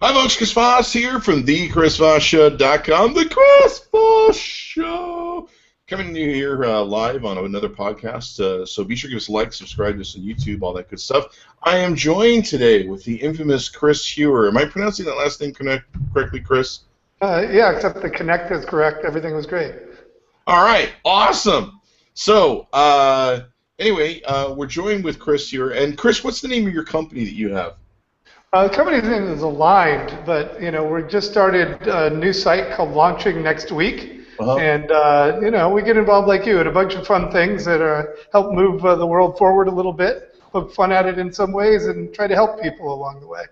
Hi folks, Chris Voss here from thechrisvossshow.com, The Chris Voss Show. Coming to you here live on another podcast, so be sure to give us a like, subscribe to us on YouTube, all that good stuff. I am joined today with the infamous Chris Heuer. Am I pronouncing that last name correctly, Chris? Yeah, except the connect is correct. Everything was great. All right, awesome. So, anyway, we're joined with Chris here. And Chris, what's the name of your company that you have? The company's name is Aligned, but we just started a new site called Launching Next Week, and we get involved like you in a bunch of fun things that help move the world forward a little bit, poke fun at it in some ways, and try to help people along the way.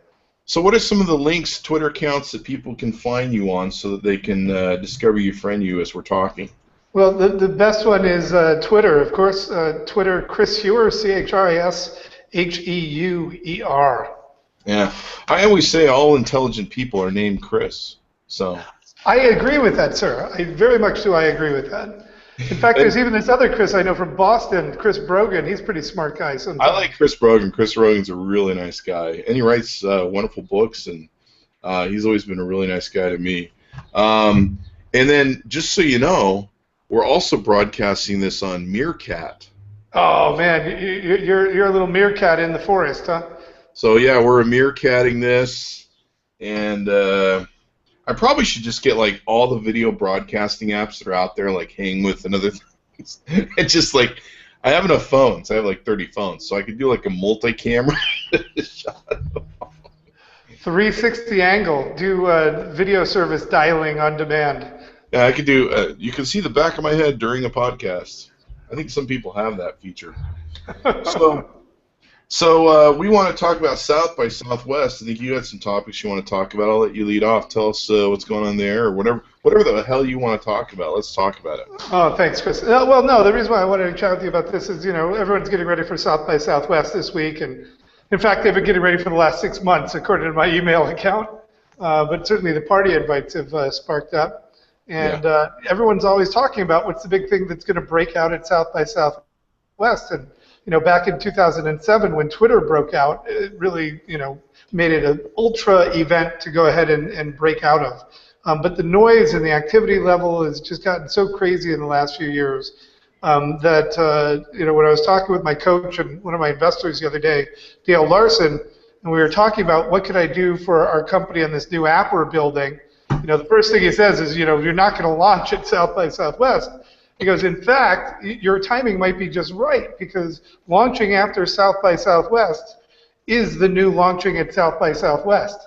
So, what are some of the links, Twitter accounts that people can find you on so that they can discover you, friend you as we're talking? Well, the best one is Twitter, of course. Twitter, Chris Heuer, ChrisHeuer. Yeah, I always say all intelligent people are named Chris. So I agree with that, sir. I very much do. I agree with that. In fact, there's even this other Chris I know from Boston, Chris Brogan. He's a pretty smart guy. Sometimes. I like Chris Brogan. Chris Brogan's a really nice guy, and he writes wonderful books, and he's always been a really nice guy to me. And then, just so you know, we're also broadcasting this on Meerkat. Oh man, you're a little meerkat in the forest, huh? So yeah, we're meerkatting this, and I probably should just get like all the video broadcasting apps that are out there, like Hangwith and other things. It's just like I have enough phones. I have like 30 phones, so I could do like a multi-camera shot. 360 angle, do video service dialing on demand. Yeah, I could do. You can see the back of my head during a podcast. I think some people have that feature. So we want to talk about South by Southwest. I think you had some topics you want to talk about. I'll let you lead off. Tell us what's going on there, or whatever the hell you want to talk about. Let's talk about it. Oh, thanks, Chris. Well, no, the reason why I wanted to chat with you about this is, everyone's getting ready for South by Southwest this week, and in fact, they've been getting ready for the last 6 months, according to my email account. But certainly the party invites have sparked up, and everyone's always talking about what's the big thing that's going to break out at South by Southwest, and back in 2007 when Twitter broke out, it really, made it an ultra event to go ahead and break out of. But the noise and the activity level has just gotten so crazy in the last few years that, when I was talking with my coach and one of my investors the other day, Dale Larson, and we were talking about what could I do for our company on this new app we're building, the first thing he says is, you're not going to launch at South by Southwest. He goes, in fact, your timing might be just right, because launching after South by Southwest is the new launching at South by Southwest.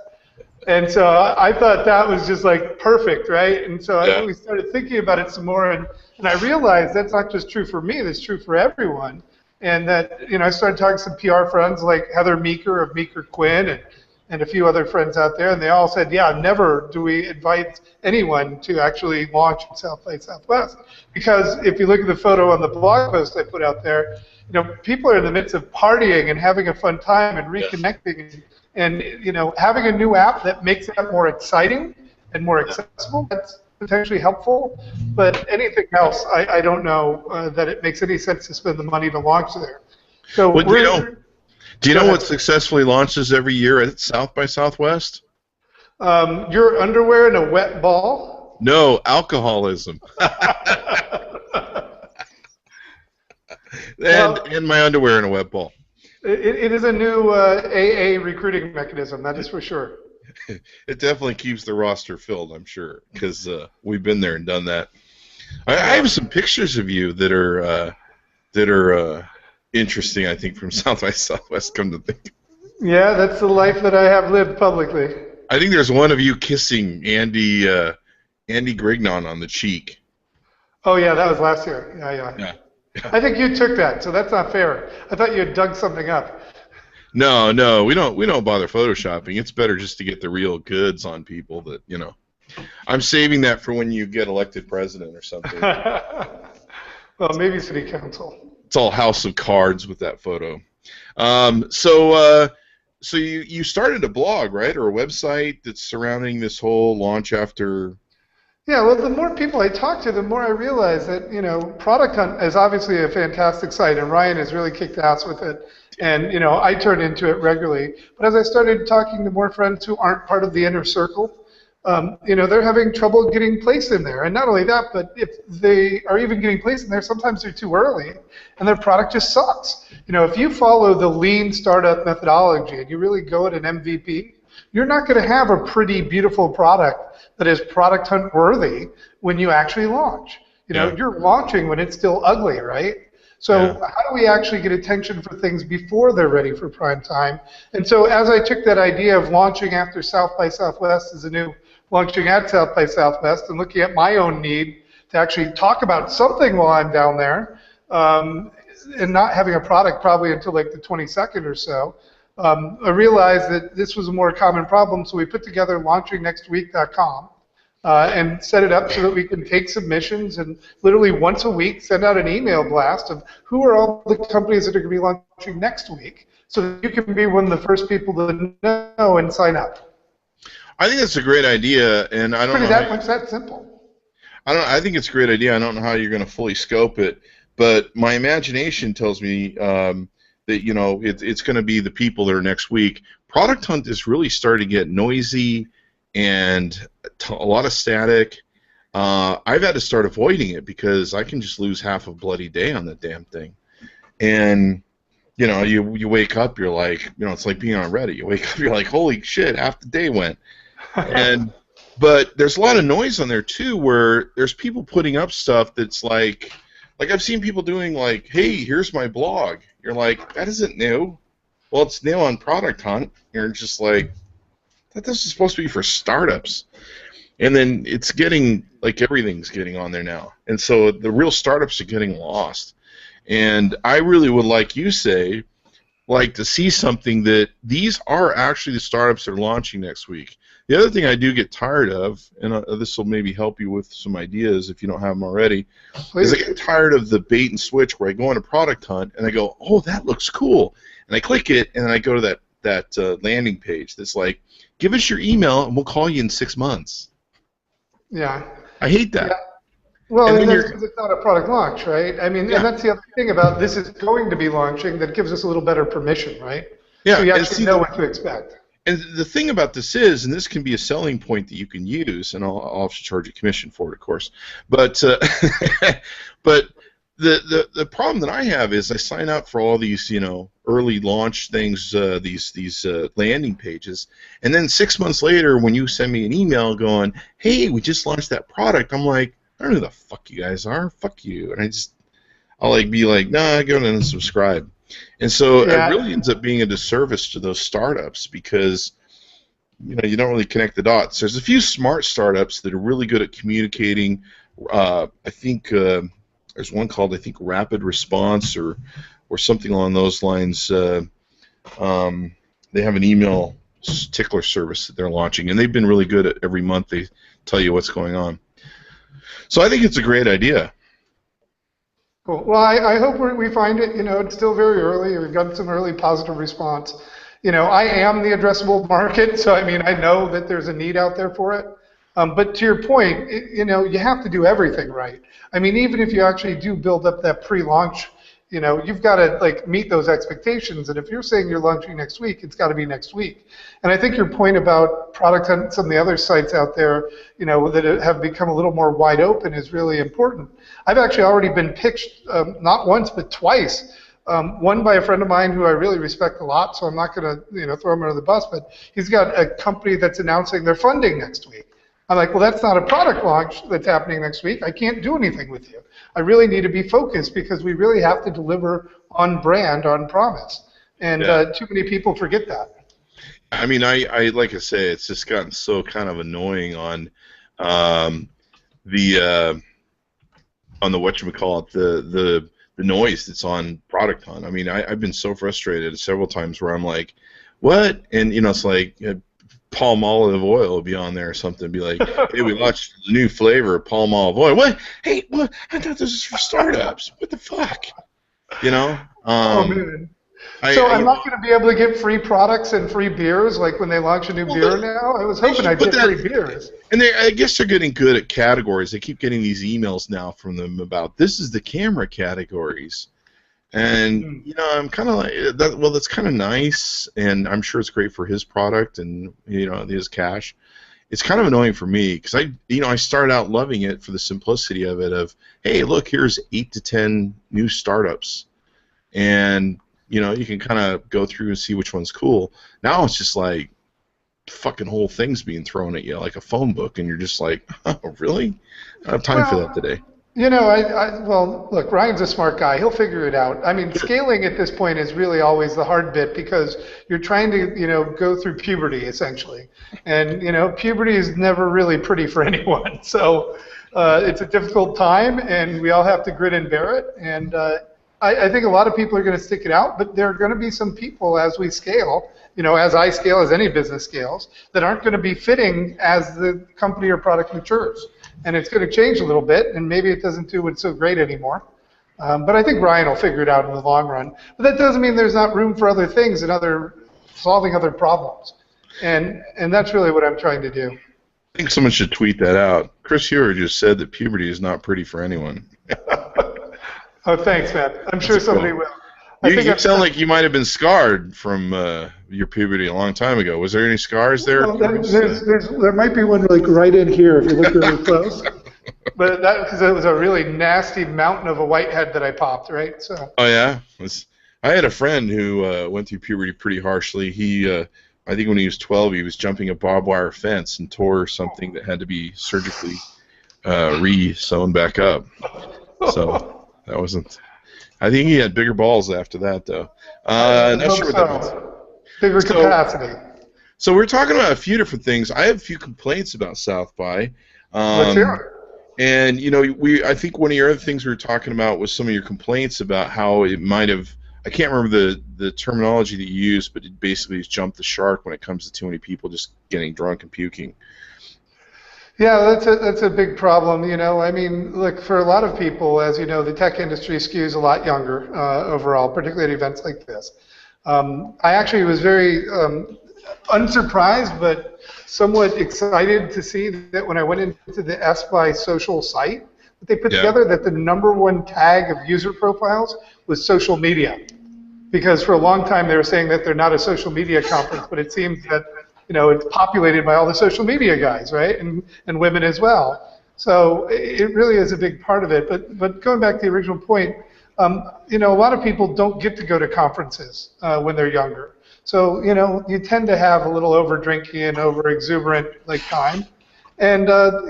And so I thought that was just like perfect, right? And so we started thinking about it some more, and I realized that's not just true for me, that's true for everyone. And that, I started talking to some PR friends like Heather Meeker of Meeker Quinn and a few other friends out there, and they all said, yeah, never do we invite anyone to actually launch at South by Southwest. Because if you look at the photo on the blog post I put out there, people are in the midst of partying and having a fun time and reconnecting, and having a new app that makes that more exciting and more accessible, that's potentially helpful. But anything else, I don't know that it makes any sense to spend the money to launch there. So do you know what successfully launches every year at South by Southwest? Your underwear and a wet ball? No, alcoholism. and my underwear and a wet ball. It is a new AA recruiting mechanism, that is for sure. It definitely keeps the roster filled, I'm sure, because we've been there and done that. I have some pictures of you that are interesting, I think, from South by Southwest, come to think. Yeah, that's the life that I have lived publicly. I think there's one of you kissing Andy Grignon on the cheek. Oh, yeah, that was last year. Yeah. I think you took that, so that's not fair. I thought you had dug something up. No, we don't bother photoshopping. It's better just to get the real goods on people that, I'm saving that for when you get elected president or something. Well, maybe city council. It's all house of cards with that photo. So you started a blog, right, or a website that's surrounding this whole launch after Yeah, well, the more people I talk to, the more I realize that, Product Hunt is obviously a fantastic site, and Ryan has really kicked ass with it. And, I turn into it regularly. But as I started talking to more friends who aren't part of the inner circle, they're having trouble getting placed in there. And not only that, but if they are even getting placed in there, sometimes they're too early, and their product just sucks. If you follow the lean startup methodology and you really go at an MVP, you're not going to have a pretty, beautiful product that is Product Hunt worthy when you actually launch. You're launching when it's still ugly, right? So how do we actually get attention for things before they're ready for prime time? And so as I took that idea of launching after South by Southwest as a new launching at South by Southwest and looking at my own need to actually talk about something while I'm down there, and not having a product probably until like the 22nd or so, I realized that this was a more common problem, so we put together launchingnextweek.com and set it up so that we can take submissions and literally once a week send out an email blast of who are all the companies that are going to be launching next week, so that you can be one of the first people to know and sign up. I think that's a great idea, and I don't know. It's that simple. I think it's a great idea. I don't know how you're going to fully scope it, but my imagination tells me that it's going to be the people that are next week. Product Hunt is really starting to get noisy and a lot of static. I've had to start avoiding it because I can just lose half a bloody day on that damn thing. And you wake up, you're like, it's like being on Reddit. You wake up, you're like, holy shit, half the day went. But there's a lot of noise on there too, where there's people putting up stuff that's like I've seen people doing like, hey, here's my blog. You're like, that isn't new. Well, it's new on Product Hunt. You're just like, this is supposed to be for startups. And then it's getting, like, everything's getting on there now. And so the real startups are getting lost. And I really would, like you say, like to see something that these are actually the startups that are launching next week. The other thing I do get tired of, and this will maybe help you with some ideas if you don't have them already, is I get tired of the bait and switch where I go on a Product Hunt and I go, oh, that looks cool. And I click it, and then I go to that landing page that's like, give us your email, and we'll call you in 6 months. Yeah. I hate that. Yeah. Well, and that's because it's not a product launch, right? I mean, and that's the other thing about this is going to be launching that gives us a little better permission, right? Yeah. So you actually know what to expect. And the thing about this is, and this can be a selling point that you can use, and I'll have to charge a commission for it, of course. But but the problem that I have is I sign up for all these early launch things, these landing pages, and then 6 months later, when you send me an email going, hey, we just launched that product, I'm like, I don't know who the fuck you guys are. Fuck you. And I'll like be like, nah, go and unsubscribe. And so it really ends up being a disservice to those startups because you don't really connect the dots. There's a few smart startups that are really good at communicating. I think there's one called Rapid Response or something along those lines. They have an email tickler service that they're launching, and they've been really good at every month. They tell you what's going on. So I think it's a great idea. Cool. Well, I hope we find it. It's still very early. We've got some early positive response. I am the addressable market, so I mean, I know that there's a need out there for it. But to your point, you have to do everything right. I mean, even if you actually do build up that pre-launch, you've got to meet those expectations. And if you're saying you're launching next week, it's got to be next week. And I think your point about Product Hunt and some of the other sites out there, that have become a little more wide open is really important. I've actually already been pitched not once but twice. One by a friend of mine who I really respect a lot, so I'm not going to throw him under the bus. But he's got a company that's announcing their funding next week. I'm like, well, that's not a product launch that's happening next week. I can't do anything with you. I really need to be focused because we really have to deliver on brand, on promise. And too many people forget that. I mean, I like I say, it's just gotten so kind of annoying on the whatchamacallit, the noise that's on Product Hunt. I mean, I've been so frustrated several times where I'm like, what? And it's like palm olive oil will be on there or something. Be like, hey, we launched the new flavor of palm olive oil. What? Hey, what? I thought this was for startups. What the fuck? Oh man. So I'm not going to be able to get free products and free beers like when they launch a new beer now? I was hoping I'd get free beers. And I guess they're getting good at categories. They keep getting these emails now from them about this is the camera categories. And, you know, I'm kind of like, well, that's kind of nice, and I'm sure it's great for his product and, you know, his cash. It's kind of annoying for me because I started out loving it for the simplicity of it of, hey, look, here's 8 to 10 new startups. And, you know, you can kind of go through and see which one's cool. Now it's just like fucking whole things being thrown at you like a phone book, and you're just like, oh, really? I don't have time for that today. You know, well, look, Ryan's a smart guy. He'll figure it out. I mean, scaling at this point is really always the hard bit because you're trying to, you know, go through puberty, essentially. And, you know, puberty is never really pretty for anyone. So it's a difficult time, and we all have to grit and bear it. And I think a lot of people are going to stick it out, but there are going to be some people as we scale, you know, as I scale, as any business scales, that aren't going to be fitting as the company or product matures. And it's going to change a little bit, and maybe it doesn't do what's so great anymore. But I think Ryan will figure it out in the long run. But that doesn't mean there's not room for other things and solving other problems. And that's really what I'm trying to do. I think someone should tweet that out. Chris Heuer just said that puberty is not pretty for anyone. Oh, thanks, man. I'm sure somebody will. You sound like you might have been scarred from your puberty a long time ago. Was there any scars there? Well, there might be one like right in here if you look really close. But that because it was a really nasty mountain of a whitehead that I popped, right? So. Oh yeah, I had a friend who went through puberty pretty harshly. He, I think when he was 12, he was jumping a barbed wire fence and tore something that had to be surgically re-sewn back up. So that wasn't. I think he had bigger balls after that, though. Not sure what that means. Bigger capacity. So we're talking about a few different things. I have a few complaints about South by. Let's hear it. And you know, I think one of your other things we were talking about was some of your complaints about how it might have. I can't remember the terminology that you used, but it basically has jumped the shark when it comes to too many people just getting drunk and puking. Yeah, that's a big problem. You know, I mean, look, for a lot of people, as you know, the tech industry skews a lot younger overall, particularly at events like this. I actually was very unsurprised, but somewhat excited to see that when I went into the SBI social site, that they put together that the #1 tag of user profiles was social media. Because for a long time they were saying that they're not a social media conference, but it seems that you know, it's populated by all the social media guys, right, and women as well. So it really is a big part of it. But going back to the original point, you know, a lot of people don't get to go to conferences when they're younger. So you know, you tend to have a little over drinking and over exuberant like time. And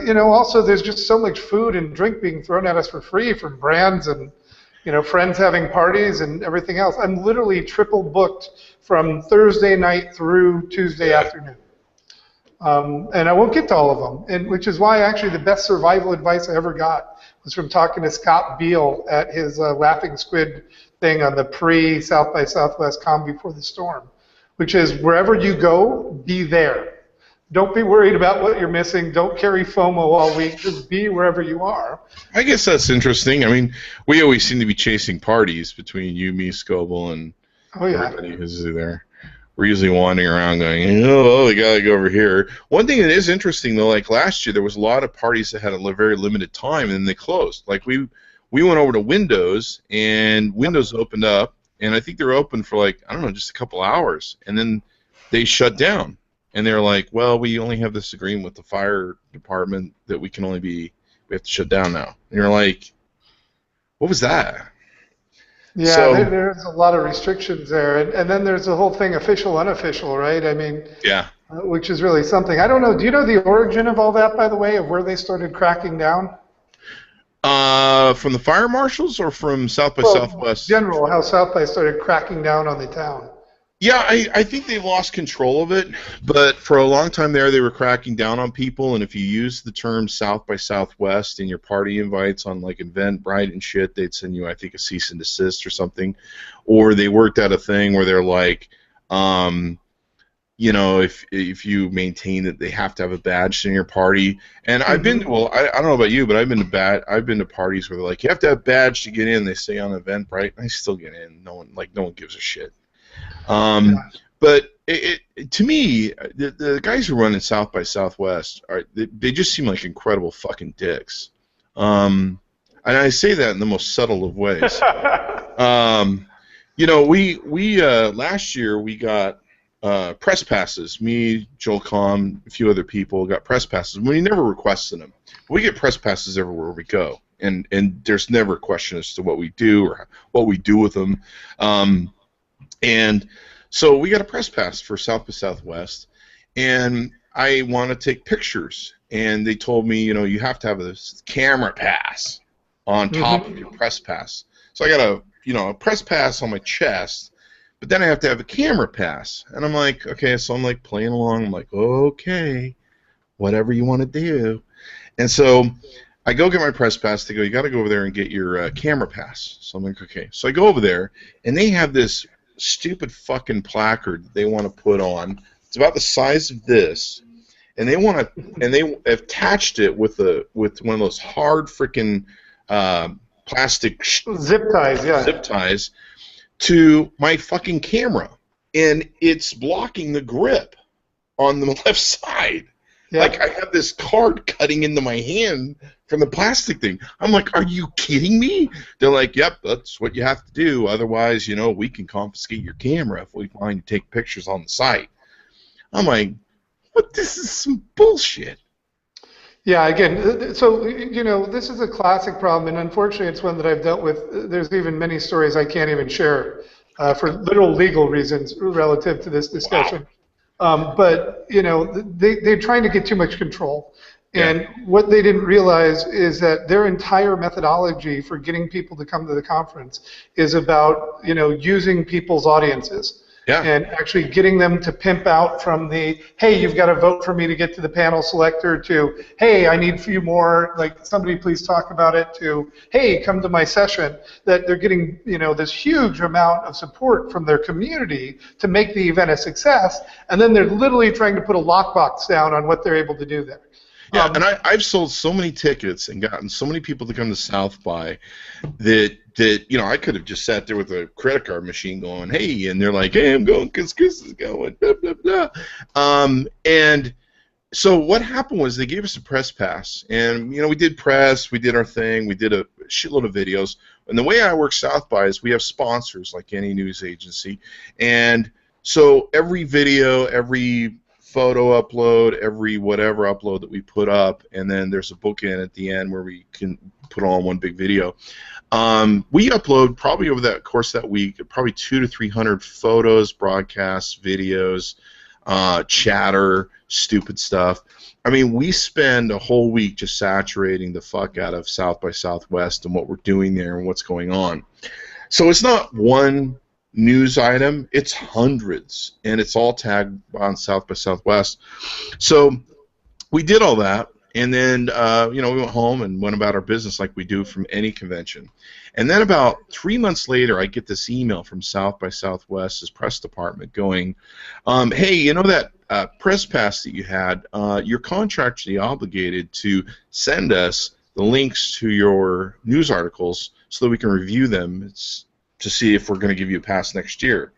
you know, also there's just so much food and drink being thrown at us for free from brands and you know, friends having parties and everything else. I'm literally triple booked from Thursday night through Tuesday afternoon. And I won't get to all of them, and which is why actually the best survival advice I ever got was from talking to Scott Beal at his Laughing Squid thing on the pre-South by Southwest Calm Before the Storm, which is wherever you go, be there. Don't be worried about what you're missing. Don't carry FOMO all week. Just be wherever you are. I guess that's interesting. I mean, we always seem to be chasing parties between you, me, Scoble, and everybody who's there. We're usually wandering around going, oh, we got to go over here. One thing that is interesting, though, like last year, there was a lot of parties that had a very limited time, and then they closed. Like we went over to Windows, and Windows opened up, and I think they were open for like, I don't know, just a couple hours, and then they shut down. And they're like, well, we only have this agreement with the fire department that we have to shut down now. And you're like, what was that? Yeah, so, there's a lot of restrictions there. And then there's the whole thing official, unofficial, right? I mean, yeah, which is really something. I don't know. Do you know the origin of all that, by the way, of where they started cracking down? From the fire marshals or from South by Southwest? In general, how South by started cracking down on the town. Yeah, I think they lost control of it, but for a long time there, they were cracking down on people, and if you use the term South by Southwest in your party invites on like Eventbrite and shit, they'd send you, I think, a cease and desist or something, or they worked out a thing where they're like, you know, if you maintain that they have to have a badge in your party. And I've been, well, I don't know about you, but I've been to parties where they're like, you have to have a badge to get in. They say on Eventbrite, and I still get in. No one gives a shit. But to me, the guys who run in South by Southwest they just seem like incredible fucking dicks. And I say that in the most subtle of ways. You know, we last year we got press passes. Me, Joel Comm, a few other people got press passes. We never requested them. We get press passes everywhere we go, and there's never a question as to what we do or what we do with them. And so we got a press pass for South by Southwest, and I want to take pictures. And they told me, you know, you have to have a camera pass on top of your press pass. So I got a press pass on my chest, but then I have to have a camera pass. And I'm like, okay, so I'm like playing along. I'm like, okay, whatever you want to do. And so I go get my press pass. They go, you got to go over there and get your camera pass. So I'm like, okay. So I go over there, and they have this stupid fucking placard they want to put on. It's about the size of this, and they attached it with one of those hard freaking plastic zip ties to my fucking camera, and it's blocking the grip on the left side. Yeah. Like I have this card cutting into my hand from the plastic thing. I'm like, are you kidding me? They're like, yep, that's what you have to do. Otherwise, you know, we can confiscate your camera if we find you take pictures on the site. I'm like, what? This is some bullshit. Yeah, again, so, you know, this is a classic problem, and unfortunately it's one that I've dealt with. There's even many stories I can't even share for literal legal reasons relative to this discussion. Wow. But, you know, they're trying to get too much control. And what they didn't realize is that their entire methodology for getting people to come to the conference is about, you know, using people's audiences. Yeah. And actually getting them to pimp out from the, hey, you've got to vote for me to get to the panel selector, to, hey, I need a few more, like, somebody please talk about it, to, hey, come to my session, that they're getting, you know, this huge amount of support from their community to make the event a success, and then they're literally trying to put a lockbox down on what they're able to do there. Yeah, and I've sold so many tickets and gotten so many people to come to South by that you know, I could have just sat there with a credit card machine going, hey, and they're like, hey, I'm going because Chris is going, blah, blah, blah. And so what happened was they gave us a press pass, and, you know, we did press, we did our thing, we did a shitload of videos. And the way I work South by is we have sponsors like any news agency. And so every video, every photo upload, every whatever upload that we put up, and then there's a bookend at the end where we can put on one big video. We upload probably over that course of that week probably 200 to 300 photos, broadcasts, videos, chatter, stupid stuff. I mean, we spend a whole week just saturating the fuck out of South by Southwest and what we're doing there and what's going on. So it's not one news item, it's hundreds, and it's all tagged on South by Southwest. So we did all that, and then you know, we went home and went about our business like we do from any convention. And then about 3 months later, I get this email from South by Southwest's press department going, hey, you know that press pass that you had, you're contractually obligated to send us the links to your news articles so that we can review them to see if we're going to give you a pass next year.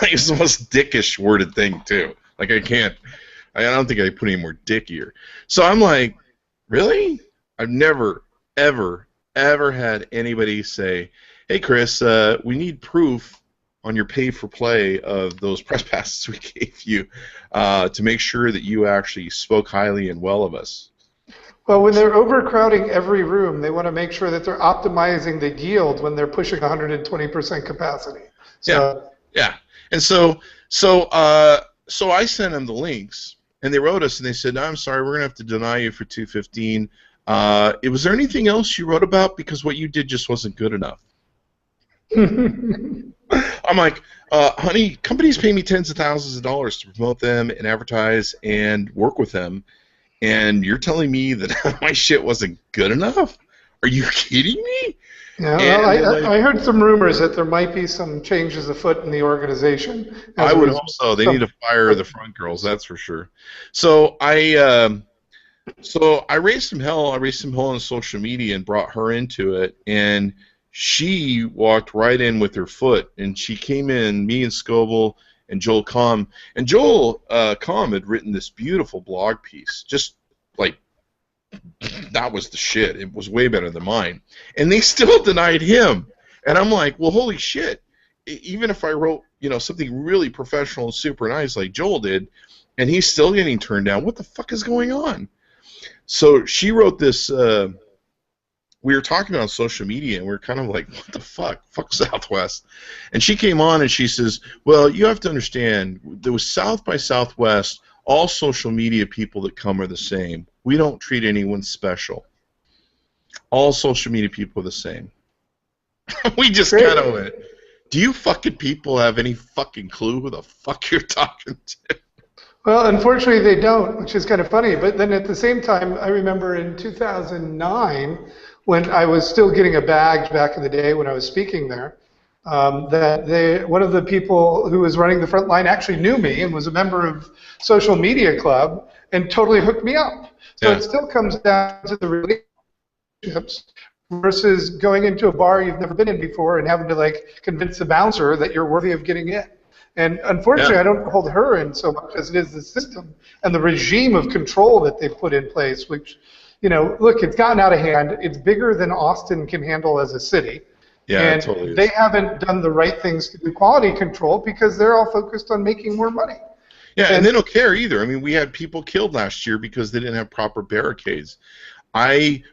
It's the most dickish worded thing, too. Like, I don't think I put any more dickier. So I'm like, really? I've never, ever had anybody say, hey, Chris, we need proof on your pay-for-play of those press passes we gave you to make sure that you actually spoke highly and well of us. Well, when they're overcrowding every room, they want to make sure that they're optimizing the yield when they're pushing 120% capacity. So, yeah. And so I sent them the links, and they wrote us, and they said, no, I'm sorry, we're going to have to deny you for 215. Was there anything else you wrote about? Because what you did just wasn't good enough. I'm like, honey, companies pay me tens of thousands of dollars to promote them and advertise and work with them. And you're telling me that my shit wasn't good enough? Are you kidding me? Yeah, well, I heard some rumors that there might be some changes afoot in the organization. I would hope so. They need to fire the front girls, that's for sure. So I raised some hell. I raised some hell on social media and brought her into it, and she walked right in with her foot, and she came in, me and Scoble and Joel Comm. And Joel Comm had written this beautiful blog piece, just like, that was the shit. It was way better than mine. And they still denied him. And I'm like, well, holy shit. Even if I wrote, something really professional and super nice like Joel did, and he's still getting turned down, what the fuck is going on? So she wrote this, we were talking about social media, and we were kind of like, what the fuck? Fuck Southwest. And she came on, and she says, well, you have to understand, there was South by Southwest, all social media people that come are the same. We don't treat anyone special. All social media people are the same. We just kind of went, do you fucking people have any fucking clue who the fuck you're talking to? Well, unfortunately, they don't, which is kind of funny. But then at the same time, I remember in 2009, when I was still getting a badge back in the day when I was speaking there, that one of the people who was running the front line actually knew me and was a member of Social Media Club and totally hooked me up. So It still comes down to the relationships versus going into a bar you've never been in before and having to convince the bouncer that you're worthy of getting in. And unfortunately, I don't hold her in so much as it is the system and the regime of control that they've put in place, which, look, it's gotten out of hand. It's bigger than Austin can handle as a city. Yeah, and it totally is. They haven't done the right things to do quality control because they're all focused on making more money. Yeah, and they don't care either. I mean, we had people killed last year because they didn't have proper barricades.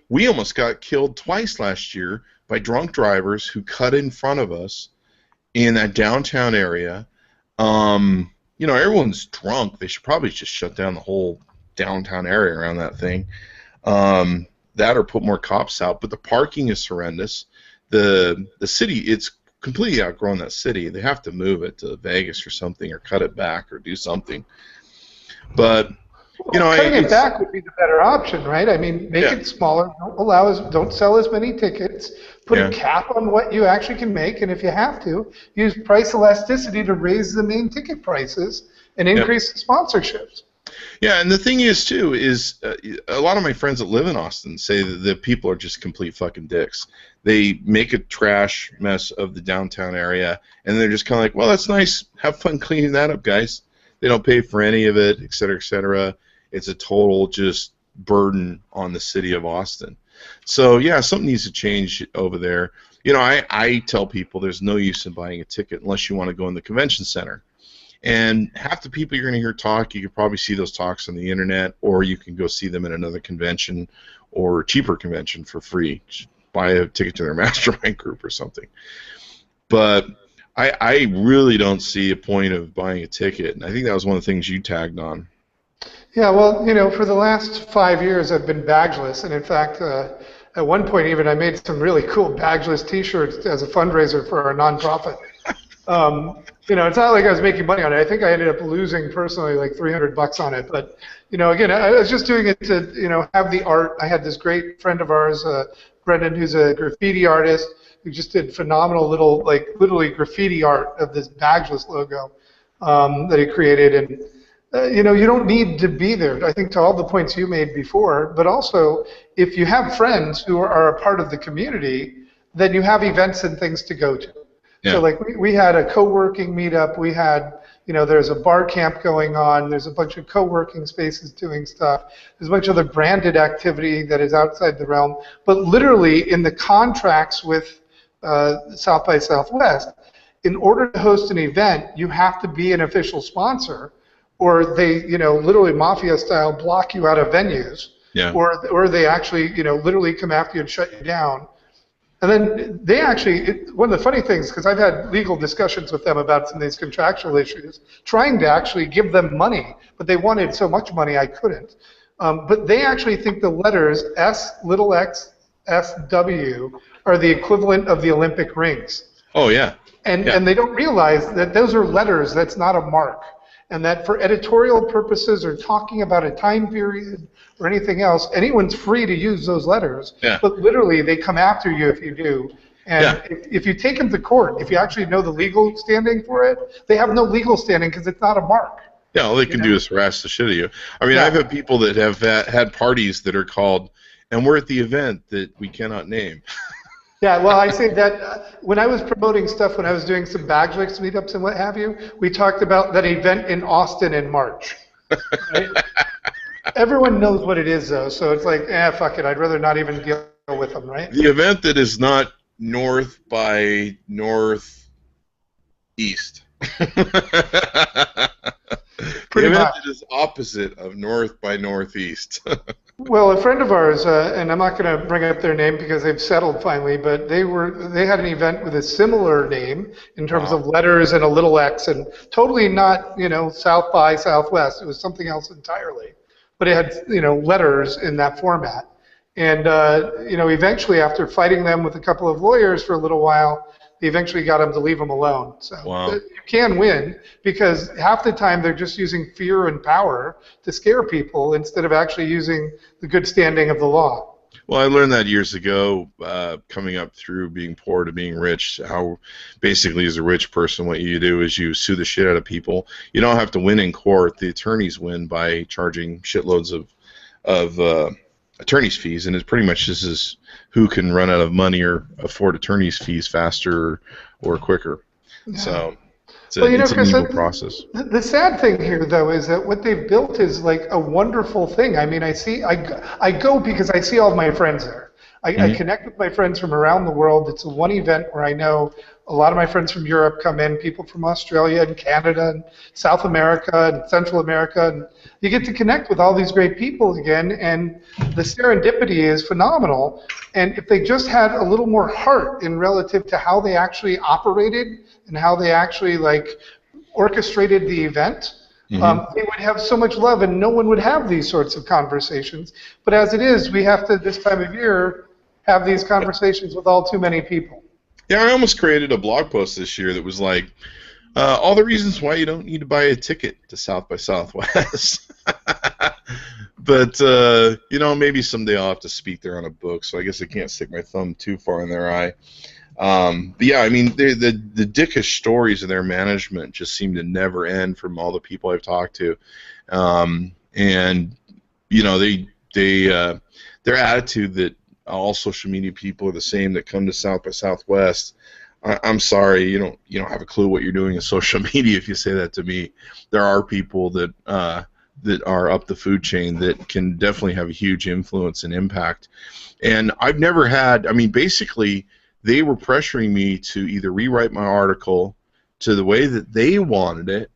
We almost got killed twice last year by drunk drivers who cut in front of us in that downtown area. Everyone's drunk. They should probably just shut down the whole downtown area around that thing. That or put more cops out. But the parking is horrendous. The city, it's completely outgrown that city. They have to move it to Vegas or something, or cut it back, or do something. But cutting it back would be the better option, right? I mean, make it smaller. Don't sell as many tickets. Put a cap on what you actually can make, and if you have to, use price elasticity to raise the main ticket prices and increase the sponsorships. Yeah, and the thing is, too, is a lot of my friends that live in Austin say that the people are just complete fucking dicks. They make a trash mess of the downtown area, and they're just kind of like, well, that's nice. Have fun cleaning that up, guys. They don't pay for any of it, et cetera, et cetera. It's a total just burden on the city of Austin. So, yeah, something needs to change over there. I tell people there's no use in buying a ticket unless you want to go in the convention center. And half the people you're going to hear talk, you can probably see those talks on the internet, or you can go see them at another convention or cheaper convention for free. Just buy a ticket to their mastermind group or something. But I really don't see a point of buying a ticket, and I think that was one of the things you tagged on. Yeah, well, for the last 5 years I've been badgeless, and in fact, at one point even I made some really cool badgeless T-shirts as a fundraiser for our nonprofit. It's not like I was making money on it. I think I ended up losing personally like $300 on it. But, again, I was just doing it to, have the art. I had this great friend of ours, Brendan, who's a graffiti artist, who just did phenomenal little, literally graffiti art of this badgeless logo that he created. And, you don't need to be there, I think, to all the points you made before. But also, if you have friends who are a part of the community, then you have events and things to go to. Yeah. So we had a co-working meetup, we had, there's a bar camp going on, there's a bunch of co-working spaces doing stuff, there's a bunch of other branded activity that is outside the realm, but literally in the contracts with South by Southwest, in order to host an event, you have to be an official sponsor, or they, literally mafia style block you out of venues, or they actually, literally come after you and shut you down. And then they actually, one of the funny things, because I've had legal discussions with them about some of these contractual issues, trying to actually give them money, but they wanted so much money I couldn't. But they actually think the letters SXSW are the equivalent of the Olympic rings. Oh, yeah. And they don't realize that those are letters, that's not a mark. and that for editorial purposes or talking about a time period or anything else, anyone's free to use those letters. Yeah. But literally, they come after you if you do. And if you take them to court, if you actually know the legal standing for it, they have no legal standing because it's not a mark. Yeah, all they can do is harass the shit out of you. I mean, I've had people that have had parties that are called, and we're at the event that we cannot name. Yeah, well, I say that when I was promoting stuff, when I was doing some Bagswicks meetups and what have you, we talked about that event in Austin in March. Right? Everyone knows what it is, though, so it's like, fuck it, I'd rather not even deal with them, right? The event that is not north by northeast. Pretty much. That is opposite of north by northeast. Well, a friend of ours, and I'm not going to bring up their name because they've settled finally, but they had an event with a similar name in terms of letters and a little X, and totally not, South by Southwest. It was something else entirely, but it had, letters in that format. And eventually, after fighting them with a couple of lawyers for a little while, they eventually got them to leave them alone. So you can win because half the time they're just using fear and power to scare people instead of actually using the good standing of the law. Well, I learned that years ago, coming up through being poor to being rich, how basically as a rich person what you do is you sue the shit out of people. You don't have to win in court. The attorneys win by charging shitloads of attorney's fees, and it's pretty much this is who can run out of money or afford attorney's fees faster or quicker. Yeah. So it's an evil process. The sad thing here, though, is that what they've built is like a wonderful thing. I mean, I go because I see all of my friends there. I connect with my friends from around the world. It's a one event where I know a lot of my friends from Europe come in, people from Australia and Canada and South America and Central America, and you get to connect with all these great people again, and the serendipity is phenomenal. And if they just had a little more heart in relative to how they actually operated and how they actually orchestrated the event, they would have so much love, and no one would have these sorts of conversations. But as it is, we have to, this time of year, have these conversations with all too many people. Yeah, I almost created a blog post this year that was like, all the reasons why you don't need to buy a ticket to South by Southwest. But, maybe someday I'll have to speak there on a book, so I guess I can't stick my thumb too far in their eye. But yeah, I mean, the dickish stories of their management just seem to never end from all the people I've talked to. And, their attitude that all social media people are the same that come to South by Southwest. I'm sorry, you don't have a clue what you're doing in social media if you say that to me. There are people that are up the food chain that can definitely have a huge influence and impact. And I've never had, basically they were pressuring me to either rewrite my article to the way that they wanted it,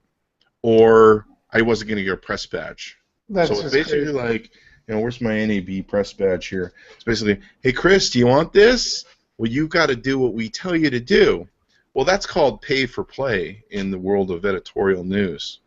or I wasn't going to get a press badge. So it's basically crazy. Like, where's my NAB press badge here? It's basically, hey, Chris, do you want this? Well, you've got to do what we tell you to do. Well, that's called pay for play in the world of editorial news.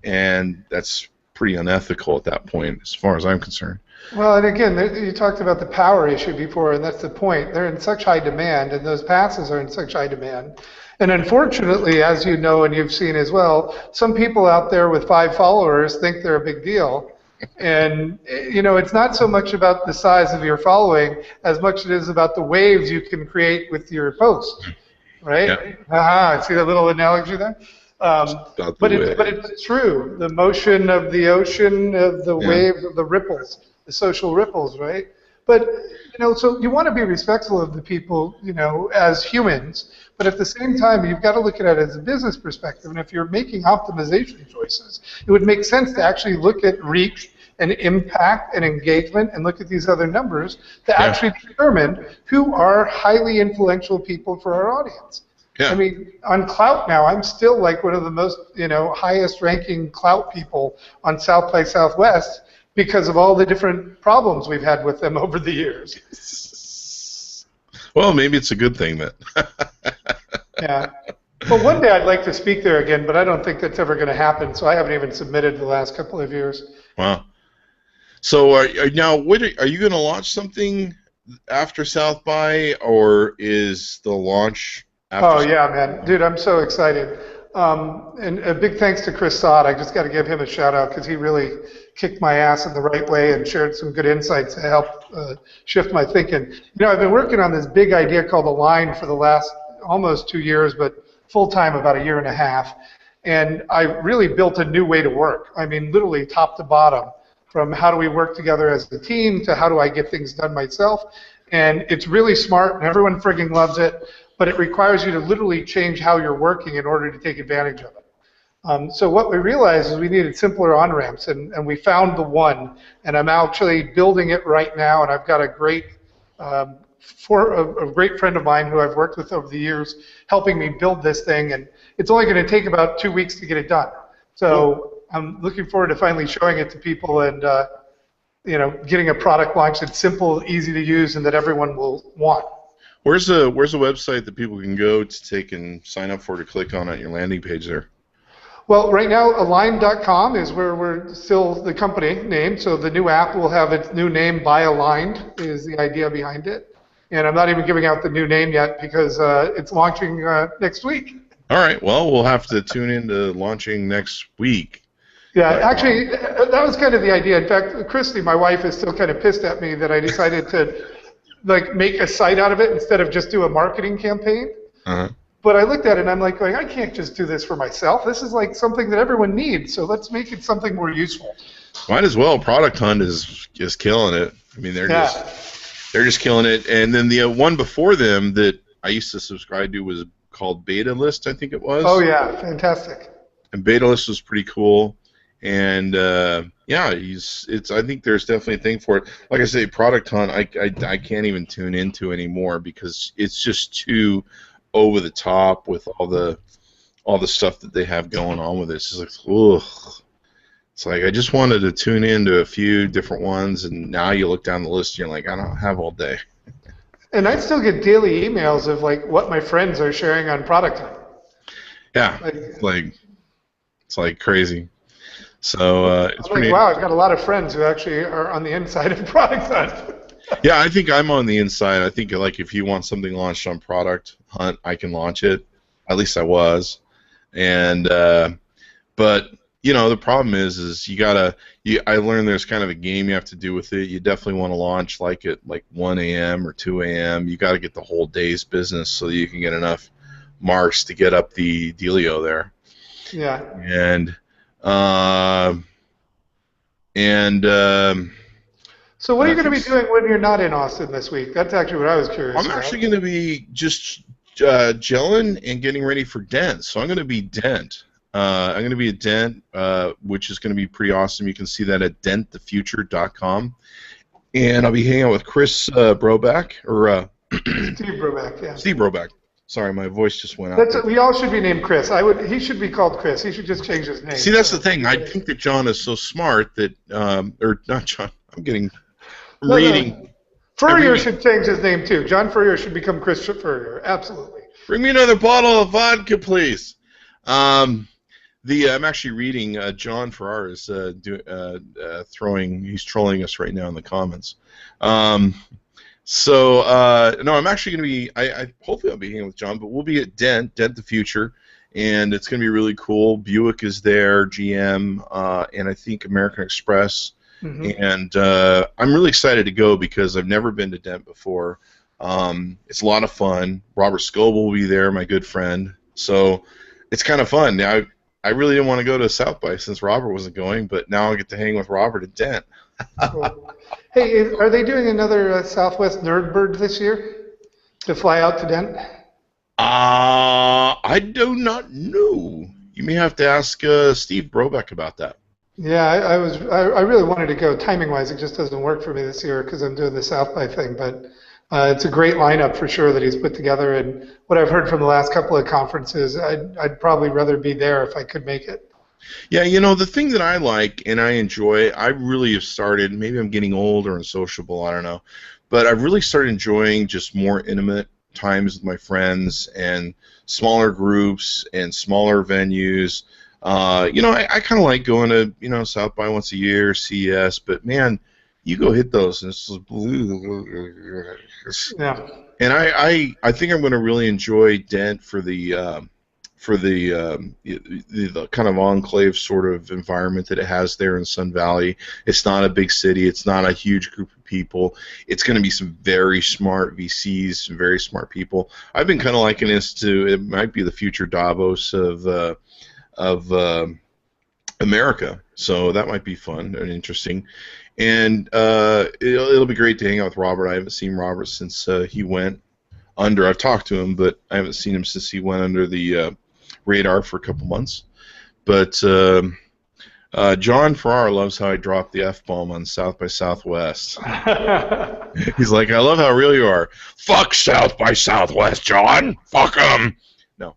And that's pretty unethical at that point, as far as I'm concerned. Well, and again, you talked about the power issue before, and that's the point. They're in such high demand, and those passes are in such high demand. And unfortunately, as you know and you've seen as well, some people out there with 5 followers think they're a big deal. And, it's not so much about the size of your following as much as it is about the waves you can create with your post, right? Yeah. See that little analogy there? But it's true. The motion of the ocean, of the waves, of the ripples, the social ripples, right? But, so you want to be respectful of the people, as humans, but at the same time, you've got to look at it as a business perspective. And if you're making optimization choices, it would make sense to actually look at reach and impact and engagement and look at these other numbers to actually determine who are highly influential people for our audience. Yeah. On Clout now, I'm still like one of the most, highest ranking Clout people on South by Southwest because of all the different problems we've had with them over the years. Well, maybe it's a good thing then. Yeah. Well, one day I'd like to speak there again, but I don't think that's ever going to happen, so I haven't even submitted the last couple of years. Wow. So now, are you going to launch something after South by, or is the launch after? Oh, yeah, man. Dude, I'm so excited. And a big thanks to Chris Sod. I just got to give him a shout out because he really kicked my ass in the right way and shared some good insights to help shift my thinking. I've been working on this big idea called Align for the last almost 2 years, but full-time about a year and a half. And I really built a new way to work. I mean, literally top to bottom, from how do we work together as a team to how do I get things done myself. And it's really smart, and everyone frigging loves it, but it requires you to literally change how you're working in order to take advantage of it. So what we realized is we needed simpler on-ramps, and we found the one, and I'm actually building it right now, and I've got a great a great friend of mine who I've worked with over the years helping me build this thing, and it's only going to take about 2 weeks to get it done. So I'm looking forward to finally showing it to people and getting a product launched that's simple, easy to use, and that everyone will want. Where's the website that people can go to take and sign up for to click on at your landing page there? Well, right now, Aligned.com is where we're still the company name. So the new app will have its new name by Aligned is the idea behind it. And I'm not even giving out the new name yet because it's launching next week. All right. Well, we'll have to tune into launching next week. Yeah, actually, that was kind of the idea. In fact, Christy, my wife, is still kind of pissed at me that I decided to make a site out of it instead of just do a marketing campaign. Uh-huh. But I looked at it and I'm like, I can't just do this for myself. This is like something that everyone needs. So let's make it something more useful. Might as well. Product Hunt is just killing it. I mean, they're just killing it. And then the one before them that I used to subscribe to was called Beta List, I think it was. Oh yeah, fantastic. And Beta List was pretty cool. And I think there's definitely a thing for it. Like I say, Product Hunt, I can't even tune into anymore because it's just too over the top with all the stuff that they have going on with this. It's like, ugh. It's like I just wanted to tune into a few different ones, and now you look down the list and you're like, I don't have all day. And I still get daily emails of what my friends are sharing on Product Hunt. Yeah, it's like crazy. So it's pretty. Wow, I've got a lot of friends who actually are on the inside of Product Hunt. Yeah, I think I'm on the inside. I think if you want something launched on Product Hunt, I can launch it. At least I was. And but the problem is I learned there's kind of a game you have to do with it. You definitely want to launch at 1 a.m. or 2 a.m. You got to get the whole day's business so that you can get enough marks to get up the dealio there. Yeah. So what are you going to be doing when you're not in Austin this week? That's actually what I was curious about. I'm actually going to be just gelling and getting ready for Dent. So I'm going to be Dent. I'm going to be at Dent, which is going to be pretty awesome. You can see that at dentthefuture.com. And I'll be hanging out with Chris Broback, or Steve Broback, yeah. Steve Broback. Sorry, my voice just went out. We all should be named Chris. He should be called Chris. He should just change his name. See, that's the thing. I think that John is so smart that, or not John, reading. Furrier should change his name too. John Furrier should become Chris Furrier. Absolutely. Bring me another bottle of vodka, please. I'm actually reading. John Farrar is he's trolling us right now in the comments. No, I'm actually going to be. Hopefully I'll be hanging with John, but we'll be at Dent the Future, and it's going to be really cool. Buick is there, GM, and I think American Express. Mm-hmm. And I'm really excited to go because I've never been to Dent before. It's a lot of fun. Robert Scoble will be there, my good friend. So it's kind of fun. Now, I really didn't want to go to South by since Robert wasn't going, but now I'll get to hang with Robert at Dent. Cool. Hey, are they doing another Southwest Nerdbird this year to fly out to Dent? I do not know. You may have to ask Steve Brobeck about that. Yeah, I really wanted to go. Timing-wise, it just doesn't work for me this year because I'm doing the South by thing, but it's a great lineup for sure that he's put together, and what I've heard from the last couple of conferences, I'd probably rather be there if I could make it. Yeah, the thing that I like and I enjoy, I really have started, maybe I'm getting old or unsociable, I don't know, but I've really started enjoying just more intimate times with my friends and smaller groups and smaller venues. I kind of like going to, South by once a year, CES, but man, you go hit those and it's just yeah. And I think I'm going to really enjoy Dent for the for the kind of enclave sort of environment that it has there in Sun Valley. It's not a big city. It's not a huge group of people. It's going to be some very smart VCs, some very smart people. I've been kind of likening this to, it might be the future Davos of America. So that might be fun and interesting. And it'll be great to hang out with Robert. I haven't seen Robert since he went under. I've talked to him, but I haven't seen him since he went under the radar for a couple months. But John Farrar loves how I dropped the F-bomb on South by Southwest. He's like, I love how real you are. Fuck South by Southwest, John. Fuck them. No.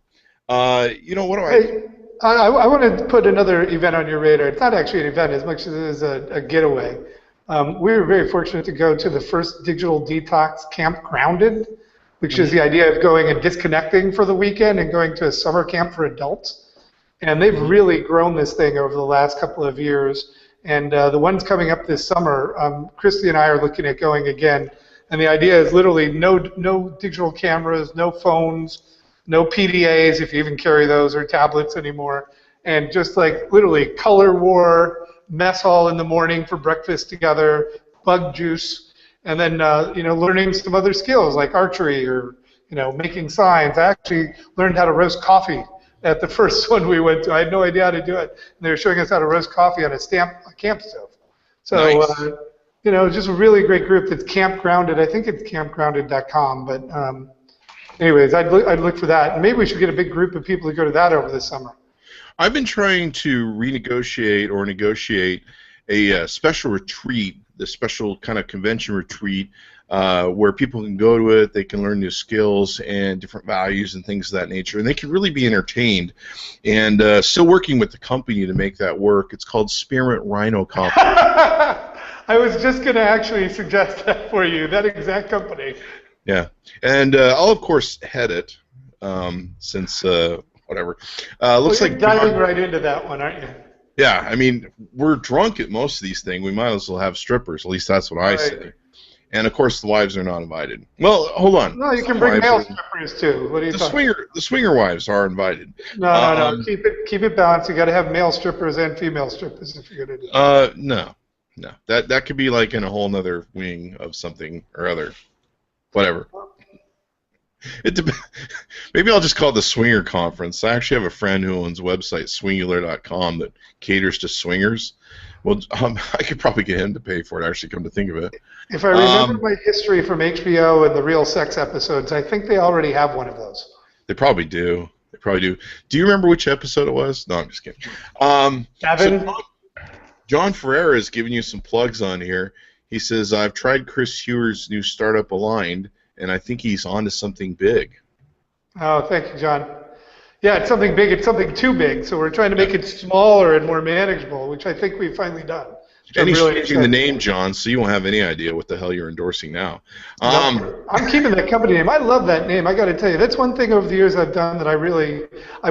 You know, what do Hey, I want to put another event on your radar. It's not actually an event as much as it is a getaway. We were very fortunate to go to the first digital detox camp, Grounded, which is the idea of going and disconnecting for the weekend and going to a summer camp for adults. And they've really grown this thing over the last couple of years. And the ones coming up this summer, Christy and I are looking at going again. And the idea is literally no digital cameras, no phones, no PDAs, if you even carry those, or tablets anymore. And just like literally color war, mess hall in the morning for breakfast together, bug juice, and then learning some other skills like archery or making signs. I actually learned how to roast coffee at the first one we went to. I had no idea how to do it. And they were showing us how to roast coffee on a camp stove. So, nice. Just a really great group that's Camp Grounded. I think it's campgrounded.com. But anyways, I'd look for that. And maybe we should get a big group of people to go to that over the summer. I've been trying to renegotiate or negotiate a special retreat, the special kind of convention retreat, where people can go to it, they can learn new skills and different values and things of that nature, and they can really be entertained. And still working with the company to make that work. It's called Spearmint Rhino Conference. I was just going to actually suggest that for you, that exact company. Yeah, and I'll of course head it, since whatever. Looks like diving right into that one, aren't you? Yeah, I mean, we're drunk at most of these things. We might as well have strippers. At least that's what I say. And of course, the wives are not invited. Well, hold on. No, you can bring male strippers too. What are you talking? The swinger wives are invited. No. Keep it balanced. You got to have male strippers and female strippers if you're gonna do it. No. That could be like in a whole other wing of something or other. Whatever. Maybe I'll just call it the Swinger Conference. I actually have a friend who owns a website, swingular.com, that caters to swingers. Well, I could probably get him to pay for it, actually, come to think of it. If I remember my history from HBO and the Real Sex episodes, I think they already have one of those. They probably do. Do you remember which episode it was? No, I'm just kidding. Kevin? So John Ferreira is giving you some plugs on here. He says, I've tried Chris Heuer's new startup Aligned, and I think he's on to something big. Oh, thank you, John. Yeah, it's something big. It's something too big, so we're trying to make it smaller and more manageable, which I think we've finally done. And he's changing the name, John, so you won't have any idea what the hell you're endorsing now. I'm keeping that company name. I love that name. I got to tell you, that's one thing over the years I've done that I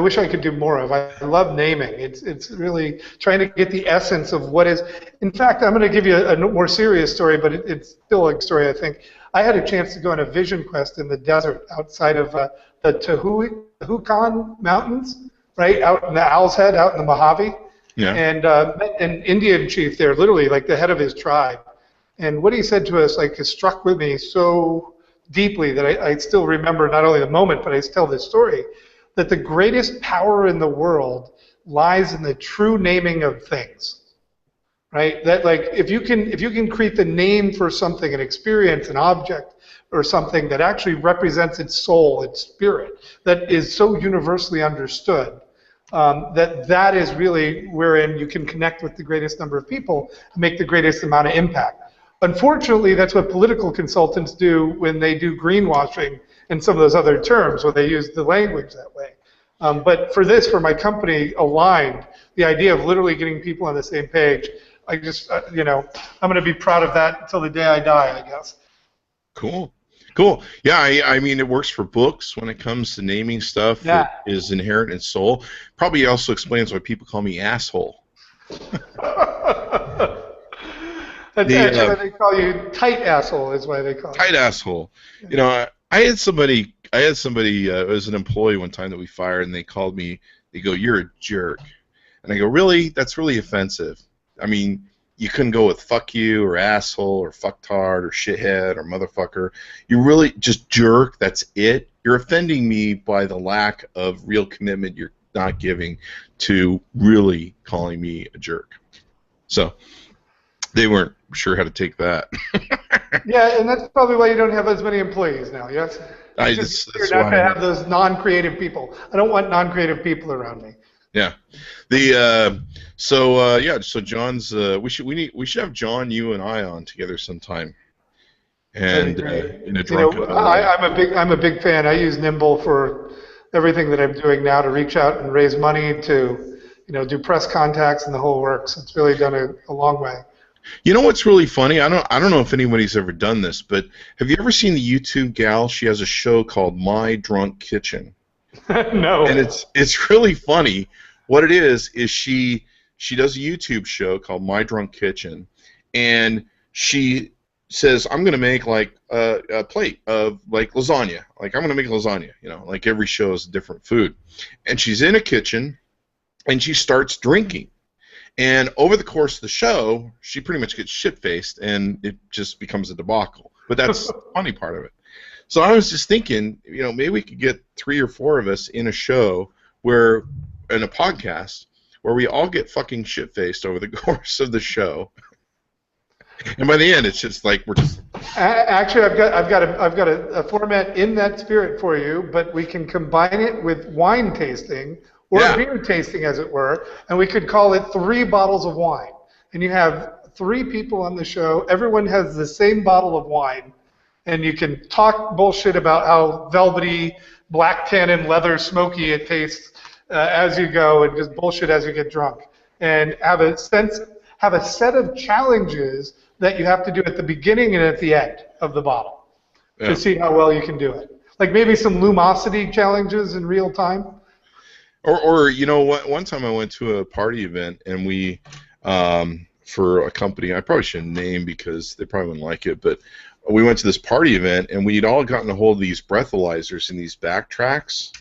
wish I could do more of. I love naming. It's really trying to get the essence of what is. In fact, I'm going to give you a more serious story, but it's still a story, I think. I had a chance to go on a vision quest in the desert outside of the Tehucan Mountains, right out in the Owl's Head, out in the Mojave. Yeah. And met an Indian chief there, literally like the head of his tribe. And what he said to us has struck with me so deeply that I still remember not only the moment, but I tell this story, that the greatest power in the world lies in the true naming of things. Right? That if you can create the name for something, an experience, an object, or something that actually represents its soul, its spirit, that is so universally understood, that is really wherein you can connect with the greatest number of people and make the greatest amount of impact. Unfortunately, that's what political consultants do when they do greenwashing and some of those other terms, where they use the language that way. But for my company, Aligned, the idea of literally getting people on the same page, I just, I'm going to be proud of that until the day I die, I guess. Cool. Yeah, I mean, it works for books when it comes to naming stuff that is inherent in soul. Probably also explains why people call me asshole. That's actually why they call you tight asshole, is why they call it. Tight asshole. I had somebody I had somebody, it was an employee one time that we fired, and they called me. They go, "You're a jerk," and I go, "Really? That's really offensive. I mean, you couldn't go with fuck you or asshole or fucktard or shithead or motherfucker. You really just jerk. That's it. You're offending me by the lack of real commitment you're not giving to really calling me a jerk." So they weren't sure how to take that. Yeah, and that's probably why you don't have as many employees now, yes? You're not going to have those non-creative people. I don't want non-creative people around me. Yeah. So John's we should have John, you and I on together sometime. And in a drunken I'm a big fan. I use Nimble for everything that I'm doing now to reach out and raise money, to do press contacts and the whole works. It's really done a long way. You know what's really funny? I don't know if anybody's ever done this, but have you ever seen the YouTube gal? She has a show called My Drunk Kitchen. No. And it's really funny. What it is she does a YouTube show called My Drunk Kitchen, and she says, "I'm going to make like a plate of like lasagna. Like I'm going to make lasagna. Like every show is a different food." And she's in a kitchen, and she starts drinking. And over the course of the show, she pretty much gets shit-faced, and it just becomes a debacle. But that's the funny part of it. So I was just thinking, maybe we could get 3 or 4 of us in a show in a podcast, where we all get fucking shit-faced over the course of the show. And by the end, it's just like we're just... Actually, I've got a format in that spirit for you, but we can combine it with wine tasting, or beer tasting, as it were, and we could call it 3 bottles of wine. And you have 3 people on the show. Everyone has the same bottle of wine, and you can talk bullshit about how velvety, black tannin, leather, smoky it tastes as you go, and just bullshit as you get drunk. And have a set of challenges that you have to do at the beginning and at the end of the bottle to see how well you can do it. Like maybe some lumosity challenges in real time. Or one time I went to a party event, and we, for a company, I probably shouldn't name because they probably wouldn't like it, but we went to this party event, and we'd all gotten a hold of these breathalyzers in these backtracks,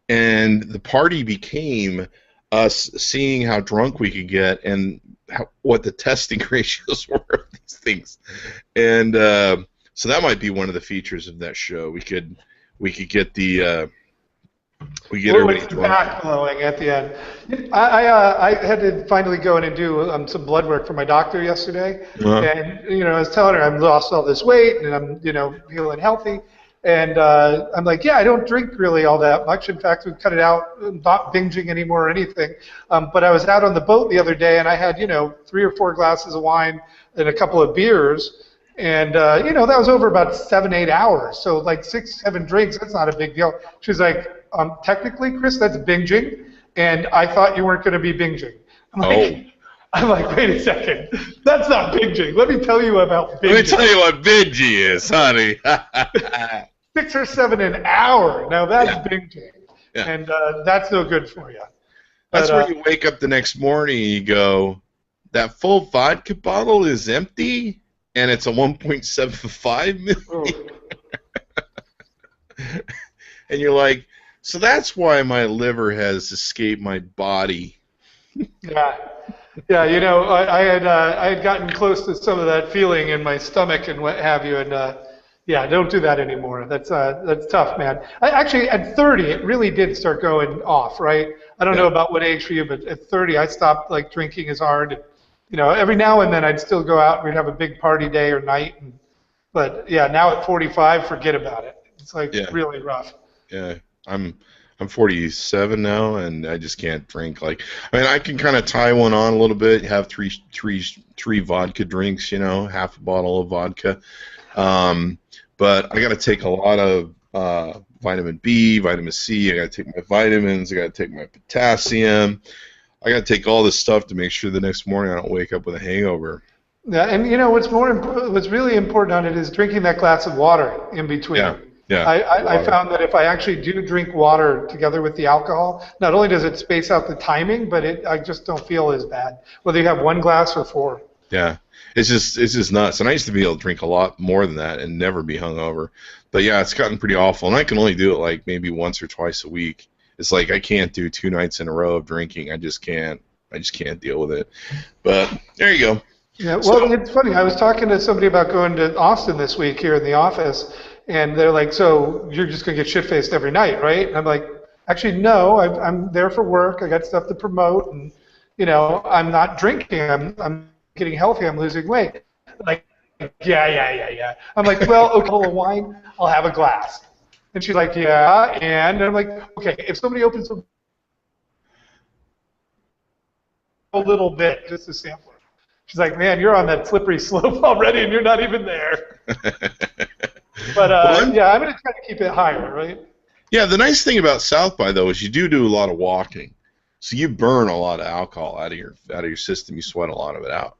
and the party became us seeing how drunk we could get and what the testing ratios were of these things. And so that might be one of the features of that show. We could get the... we get everybody drunk. Back blowing at the end. I had to finally go in and do some blood work for my doctor yesterday, and I was telling her I've lost all this weight and I'm feeling healthy, and I'm like, I don't drink really all that much. In fact, we've cut it out. I'm not binging anymore or anything. But I was out on the boat the other day, and I had 3 or 4 glasses of wine and a couple of beers. And, that was over about 7-8 hours. So, like 6-7 drinks, that's not a big deal. She's like, technically, Chris, that's binging. And I thought you weren't going to be binging. I'm like, wait a second. That's not binging. Let me tell you about binging. Let me tell you what binging is, honey. 6 or 7 an hour. Now, that's binging. Yeah. And that's no good for you. That's where you wake up the next morning and you go, that full vodka bottle is empty? And it's a 1.75 million. And you're like, so that's why my liver has escaped my body. Yeah, I had gotten close to some of that feeling in my stomach and what have you, and don't do that anymore. That's tough, man. Actually, at 30, it really did start going off, right? I don't know about what age for you, but at 30, I stopped drinking as hard. Every now and then I'd still go out and we'd have a big party day or night. But now at 45, forget about it. It's really rough. Yeah, I'm 47 now, and I just can't drink. I can kind of tie one on a little bit, have three vodka drinks, half a bottle of vodka. But I got to take a lot of vitamin B, vitamin C. I got to take my vitamins. I got to take my potassium. I got to take all this stuff to make sure the next morning I don't wake up with a hangover. Yeah, and what's really important on it is drinking that glass of water in between. Yeah. I found that if I actually do drink water together with the alcohol, not only does it space out the timing, but I just don't feel as bad, whether you have 1 glass or 4. Yeah, it's just nuts. And I used to be able to drink a lot more than that and never be hungover. But yeah, it's gotten pretty awful, and I can only do it like maybe once or twice a week. It's like I can't do 2 nights in a row of drinking. I just can't deal with it. But there you go. Yeah, well, it's funny. I was talking to somebody about going to Austin this week here in the office, and they're like, "So you're just gonna get shit-faced every night, right?" And I'm like, "Actually, no. I'm there for work. I got stuff to promote, and I'm not drinking. I'm getting healthy. I'm losing weight." Like, yeah. I'm like, "Well, okay, a bottle of wine, I'll have a glass." And she's like, "Yeah," and I'm like, "Okay, if somebody opens a little bit just to sample." She's like, "Man, you're on that slippery slope already, and you're not even there." But yeah, I'm going to try to keep it higher, right? Yeah, the nice thing about South by though is you do a lot of walking, so you burn a lot of alcohol out of your system. You sweat a lot of it out.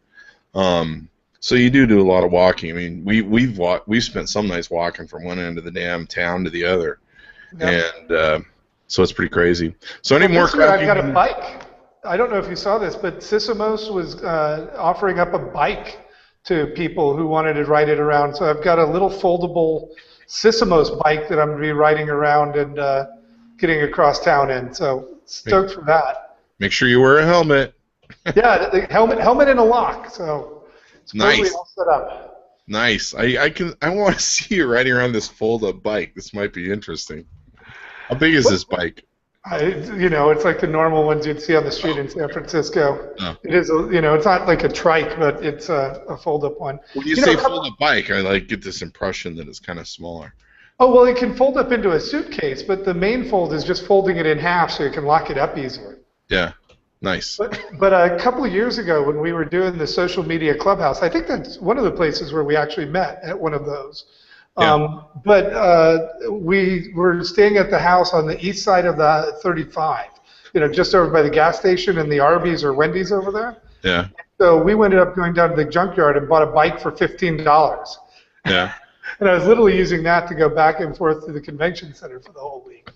So you do a lot of walking. I mean, we've spent some nights walking from one end of the damn town to the other, and so it's pretty crazy. So any more? I've got a bike. I don't know if you saw this, but Sysomos was offering up a bike to people who wanted to ride it around. So I've got a little foldable Sysomos bike that I'm going to be riding around and getting across town in. So stoked for that. Make sure you wear a helmet. Yeah, the helmet and a lock. So it's totally all set up. Nice. I want to see you riding around this fold-up bike. This might be interesting. How big is this bike? It's like the normal ones you'd see on the street in San Francisco. Oh. It is, it's not like a trike, but it's a fold-up one. When you say fold-up bike, I get this impression that it's kind of smaller. Oh, well, it can fold up into a suitcase, but the main fold is just folding it in half so you can lock it up easily. Yeah, nice. But a couple of years ago when we were doing the social media clubhouse, I think that's one of the places where we actually met at one of those. Yeah. But we were staying at the house on the east side of the 35, just over by the gas station and the Arby's or Wendy's over there. Yeah. So we ended up going down to the junkyard and bought a bike for $15. Yeah. And I was literally using that to go back and forth to the convention center for the whole week.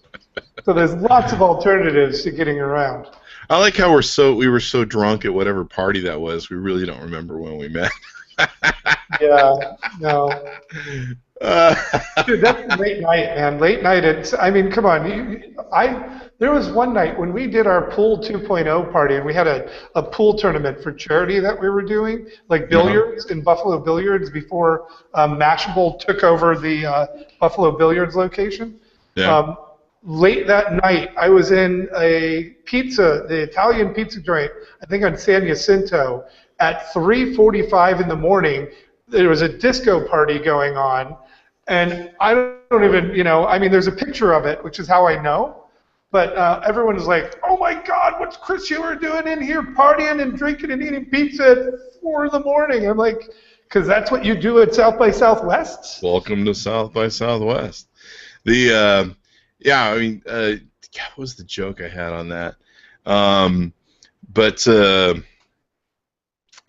So there's lots of alternatives to getting around. I like how we were so drunk at whatever party that was. We really don't remember when we met. Yeah. No. Dude, that's late night, man. Late night. Come on. There was one night when we did our Pool 2.0 party, and we had a pool tournament for charity that we were doing, like billiards in Buffalo Billiards before Mashable took over the Buffalo Billiards location. Yeah. Late that night, I was in the Italian pizza joint, I think on San Jacinto, at 3:45 in the morning. There was a disco party going on, and I don't even, there's a picture of it, which is how I know, but everyone was like, "Oh my God, what's Chris Heuer doing in here partying and drinking and eating pizza at 4 in the morning?" I'm like, because that's what you do at South by Southwest? Welcome to South by Southwest. What was the joke I had on that?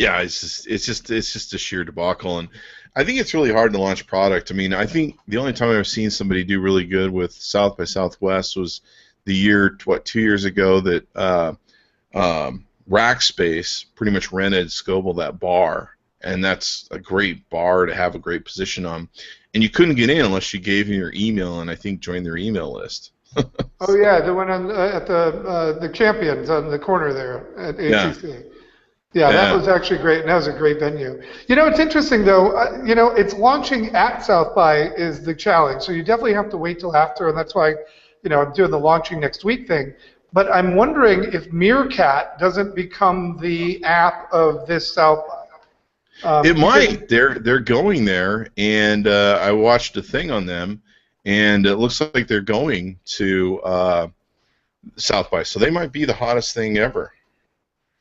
Yeah, it's just a sheer debacle, and I think it's really hard to launch product. I mean, I think the only time I've seen somebody do really good with South by Southwest was the year 2 years ago that Rackspace pretty much rented Scoble that bar, and that's a great bar to have a great position on. And you couldn't get in unless you gave them your email, and I think joined their email list. Oh yeah, the one on at the Champions on the corner there at ACC. Yeah, that was actually great, and that was a great venue. It's interesting, though. It's launching at South by is the challenge, so you definitely have to wait till after, and that's why, I'm doing the launching next week thing. But I'm wondering if Meerkat doesn't become the app of this South by. It might. They're going there, and I watched a thing on them, and it looks like they're going to South by, so they might be the hottest thing ever.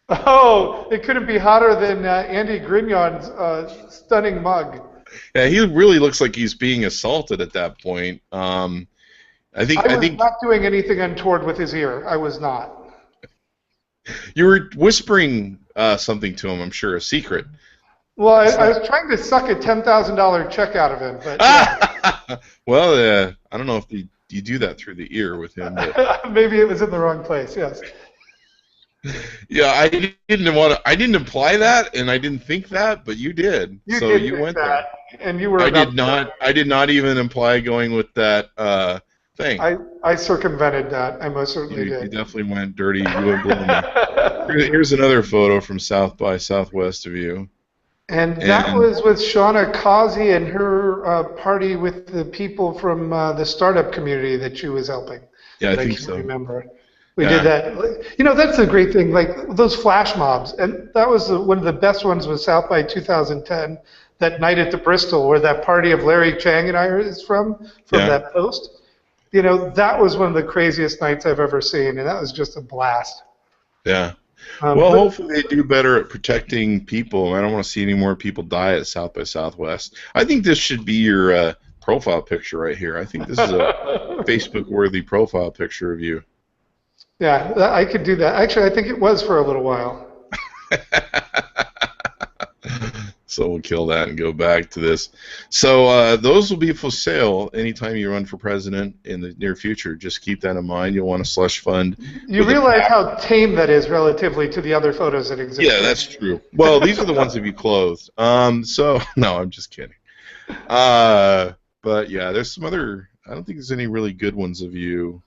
Oh, it couldn't be hotter than Andy Grignon's stunning mug. Yeah, he really looks like he's being assaulted at that point. I was not doing anything untoward with his ear. I was not. You were whispering something to him, I'm sure, a secret. Well, I was trying to suck a $10,000 check out of him. But, yeah. Well, I don't know if you do that through the ear with him. But... Maybe it was in the wrong place, yes. Yeah, I didn't want to. I didn't imply that, and I didn't think that, but you did. You So did you think went that, there. and you were I about did not. I did not even imply going with that thing. I circumvented that. I most certainly You did. definitely went dirty. You went below me. Here's another photo from South by Southwest of you. And that And was with Shauna Causey and her party with the people from the startup community that she was helping. yeah, I That I think can't so. remember. We Yeah. did that. You know, that's the great thing. Like those flash mobs, and that was one of the best ones was South by 2010. That night at the Bristol, where that party of Larry Chang and I is from Yeah. that post. You know, that was one of the craziest nights I've ever seen, and that was just a blast. Yeah. Well, But hopefully they do better at protecting people. I don't want to see any more people die at South by Southwest. I think this should be your profile picture right here. I think this is a Facebook-worthy profile picture of you. yeah, I could do that. Actually, I think it was for a little while. So we'll kill that and go back to this. So those will be for sale anytime you run for president in the near future. Just keep that in mind. You'll want to slush fund. You realize how tame that is relatively to the other photos that exist. Yeah, that's true. Well, these are the ones that you clothed. So no, I'm just kidding. But yeah, there's some other. I don't think there's any really good ones of you.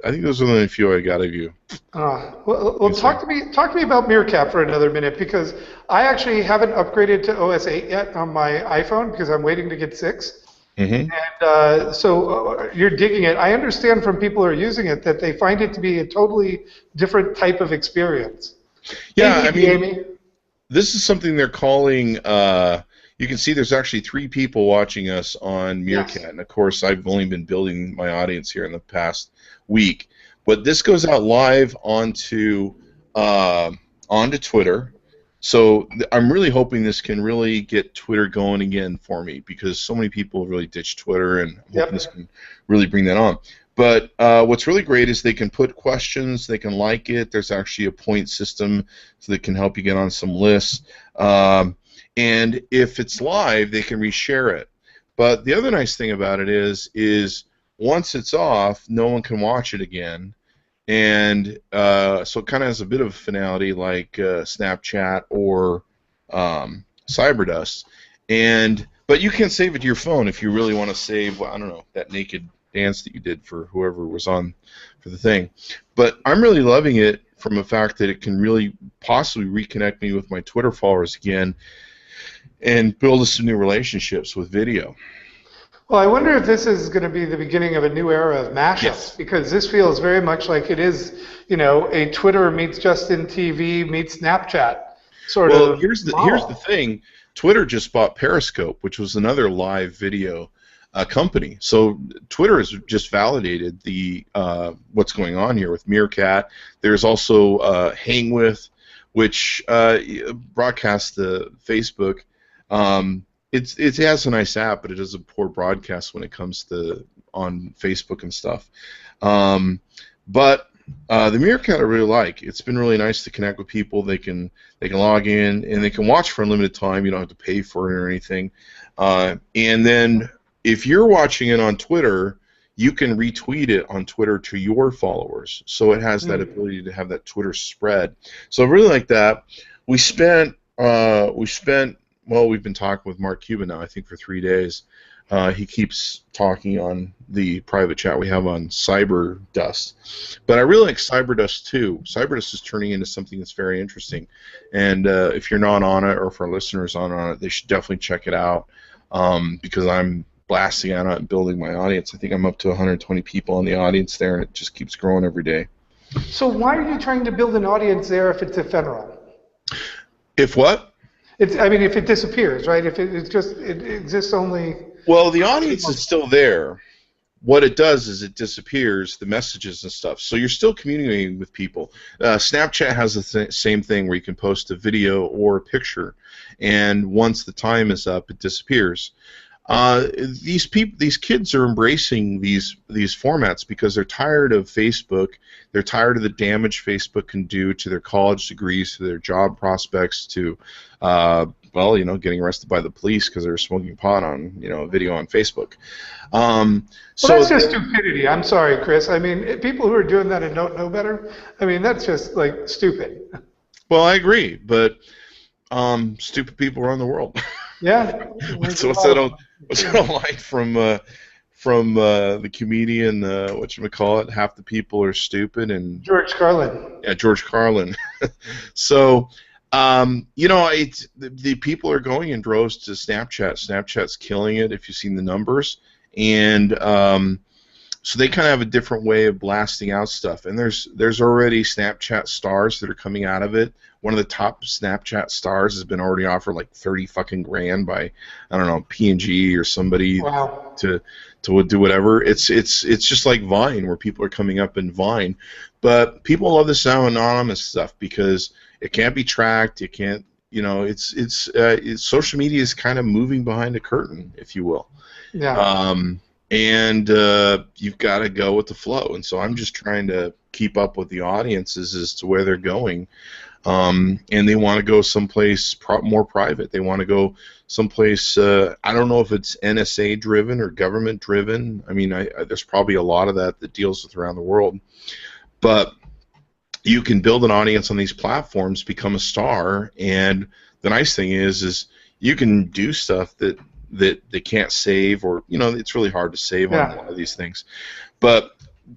I think those are the only few I got of you. Well, talk to me about Meerkat for another minute, because I actually haven't upgraded to OS 8 yet on my iPhone because I'm waiting to get 6. Mm-hmm. And so you're digging it. I understand from people who are using it that they find it to be a totally different type of experience. Yeah, Amy, I mean, Amy. This is something they're calling. You can see there's actually 3 people watching us on Meerkat, Yes. and of course I've only been building my audience here in the past week. But this goes out live onto Twitter. So I'm really hoping this can really get Twitter going again for me, because so many people really ditched Twitter, and I'm hoping this can really bring that on. But what's really great is they can put questions, they can like it. There's actually a point system so that can help you get on some lists. And if it's live, they can reshare it. But the other nice thing about it is once it's off, no one can watch it again. And so it kind of has a bit of finality like Snapchat or Cyberdust. But you can save it to your phone if you really want to save, I don't know, that naked dance that you did for whoever was on for the thing. But I'm really loving it from the fact that it can really possibly reconnect me with my Twitter followers again and build some new relationships with video. Well, I wonder if this is going to be the beginning of a new era of mashups, Yes. because this feels very much like it is, a Twitter meets Justin TV meets Snapchat sort of. Well, here's the thing. Twitter just bought Periscope, which was another live video company. So Twitter has just validated the what's going on here with Meerkat. There's also Hang With, which broadcasts the Facebook. It has a nice app, but it does a poor broadcast when it comes to on Facebook and stuff. But the Meerkat I really like. It's been really nice to connect with people. They can log in and they can watch for a limited time. You don't have to pay for it or anything. And then if you're watching it on Twitter, you can retweet it on Twitter to your followers. So it has that ability to have that Twitter spread. So I really like that. We've been talking with Mark Cuban now, I think, for 3 days. He keeps talking on the private chat we have on Cyberdust. But I really like Cyberdust too. Cyberdust is turning into something that's very interesting. And if you're not on it, or if our listeners aren't on it, they should definitely check it out, because I'm blasting out and building my audience. I think I'm up to 120 people in the audience there, and it just keeps growing every day. So why are you trying to build an audience there if it's ephemeral? If what? If it disappears, right? If it exists only. Well, the audience is still there. What it does is it disappears, the messages and stuff. So you're still communicating with people. Snapchat has the same thing where you can post a video or a picture, and once the time is up, it disappears. These kids are embracing these formats because they're tired of Facebook. They're tired of the damage Facebook can do to their college degrees, to their job prospects, to well, getting arrested by the police because they were smoking pot on, a video on Facebook. Well, that's just stupidity. I'm sorry, Chris. I mean, people who are doing that and don't know better, I mean, that's just, like, stupid. Well, I agree, but stupid people run the world. Yeah. What's that line from the comedian, whatchamacallit, half the people are stupid, and George Carlin. Yeah, George Carlin. So, the people are going in droves to Snapchat. Snapchat's killing it, if you've seen the numbers. And so they kind of have a different way of blasting out stuff. And there's already Snapchat stars that are coming out of it. One of the top Snapchat stars has been already offered like 30 fucking grand by, I don't know, P&G or somebody. Wow. to do whatever. It's just like Vine, where people are coming up in Vine. But people love this now anonymous stuff because it can't be tracked. It can't, it's social media is kind of moving behind a curtain, if you will. Yeah. And you've got to go with the flow. And so I'm just trying to keep up with the audiences as to where they're going. And they want to go someplace more private. They want to go someplace, I don't know if it's NSA driven or government driven. I mean, there's probably a lot of that deals with around the world. But you can build an audience on these platforms, become a star, and the nice thing is you can do stuff that they can't save, or it's really hard to save on a lot of these things. But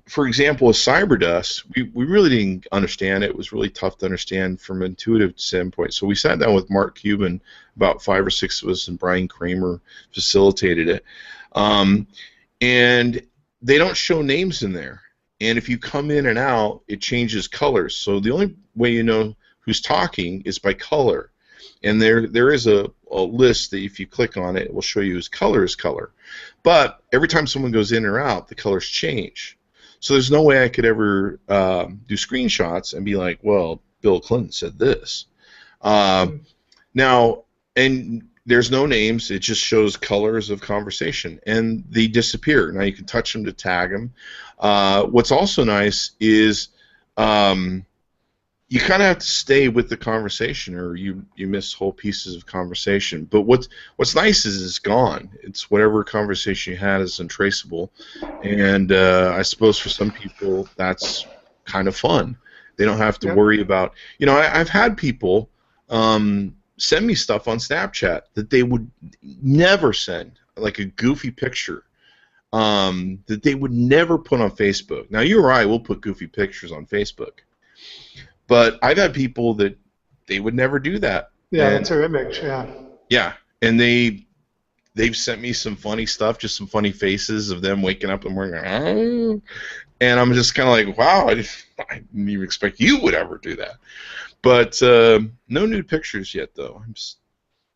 for example, with Cyberdust, we really didn't understand it. It was really tough to understand from an intuitive standpoint. So we sat down with Mark Cuban, about 5 or 6 of us, and Brian Kramer facilitated it. And they don't show names in there. And if you come in and out, it changes colors. So the only way you know who's talking is by color. And there is a list that if you click on it, it will show you his color is color. But every time someone goes in or out, the colors change. So there's no way I could ever do screenshots and be like, well, Bill Clinton said this. Now, and there's no names. It just shows colors of conversation, and they disappear. Now you can touch them to tag them. What's also nice is you kind of have to stay with the conversation, or you miss whole pieces of conversation. But what's nice is it's gone. It's whatever conversation you had is untraceable, and I suppose for some people that's kind of fun. They don't have to worry about. I've had people send me stuff on Snapchat that they would never send, like a goofy picture that they would never put on Facebook. Now you or I will put goofy pictures on Facebook. But I've had people that they would never do that. Yeah, that's their image, yeah. Yeah, and they've sent me some funny stuff, just some funny faces of them waking up in the morning, and I'm just kind of like, wow, I didn't even expect you would ever do that. But no nude pictures yet, though.